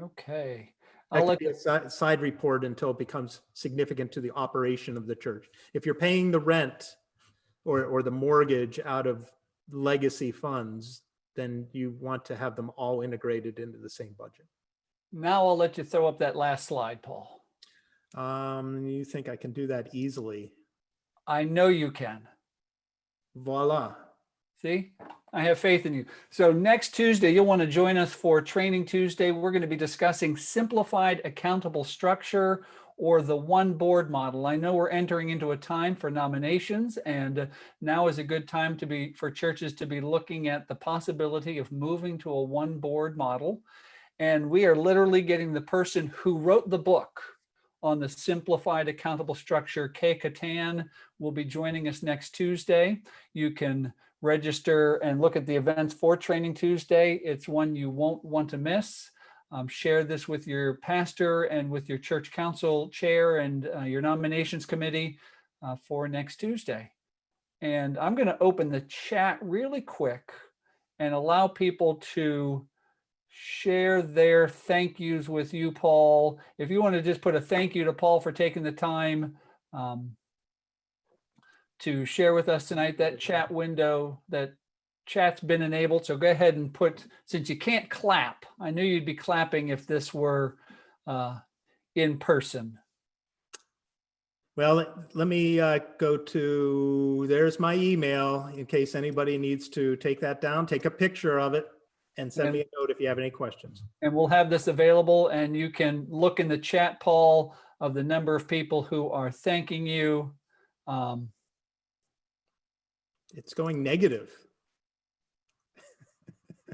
Okay. That could be a side report until it becomes significant to the operation of the church. If you're paying the rent or the mortgage out of legacy funds, then you want to have them all integrated into the same budget. Now I'll let you throw up that last slide, Paul. You think I can do that easily? I know you can. Voila. See, I have faith in you. So next Tuesday, you'll want to join us for Training Tuesday. We're going to be discussing simplified accountable structure, or the one board model. I know we're entering into a time for nominations, and now is a good time for churches to be looking at the possibility of moving to a one board model. And we are literally getting the person who wrote the book on the simplified accountable structure, Kay Catan, will be joining us next Tuesday. You can register and look at the events for Training Tuesday. It's one you won't want to miss. Share this with your pastor and with your church council chair and your nominations committee for next Tuesday. And I'm going to open the chat really quick and allow people to share their thank yous with you, Paul. If you want to just put a thank you to Paul for taking the time to share with us tonight, that chat window, that chat's been enabled. So go ahead and put, since you can't clap, I knew you'd be clapping if this were in person. Well, let me go to, there's my email in case anybody needs to take that down, take a picture of it and send me a note if you have any questions. And we'll have this available, and you can look in the chat, Paul, of the number of people who are thanking you. It's going negative.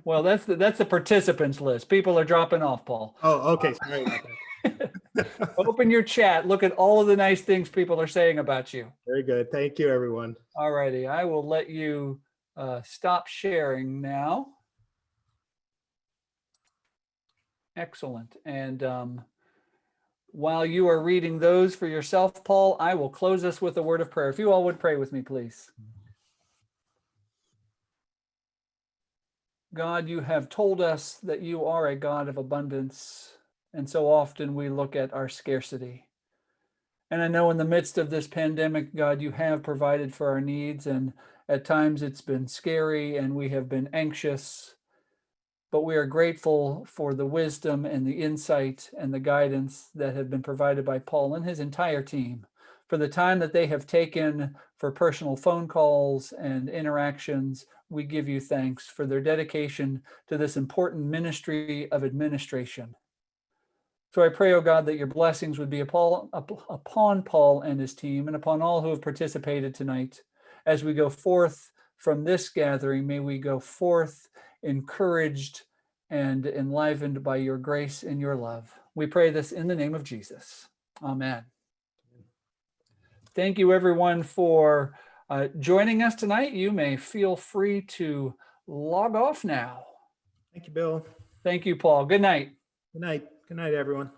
Well, that's the participants list. People are dropping off, Paul. Oh, okay. Sorry about that. Open your chat. Look at all of the nice things people are saying about you. Very good. Thank you, everyone. All righty. I will let you stop sharing now. Excellent. And while you are reading those for yourself, Paul, I will close us with a word of prayer. If you all would pray with me, please. God, you have told us that you are a God of abundance, and so often we look at our scarcity. And I know in the midst of this pandemic, God, you have provided for our needs, and at times it's been scary and we have been anxious, but we are grateful for the wisdom and the insight and the guidance that have been provided by Paul and his entire team, for the time that they have taken for personal phone calls and interactions. We give you thanks for their dedication to this important ministry of administration. So I pray, oh God, that your blessings would be upon Paul and his team and upon all who have participated tonight. As we go forth from this gathering, may we go forth encouraged and enlivened by your grace and your love. We pray this in the name of Jesus. Amen. Thank you, everyone, for joining us tonight. You may feel free to log off now. Thank you, Bill. Thank you, Paul. Good night. Good night. Good night, everyone.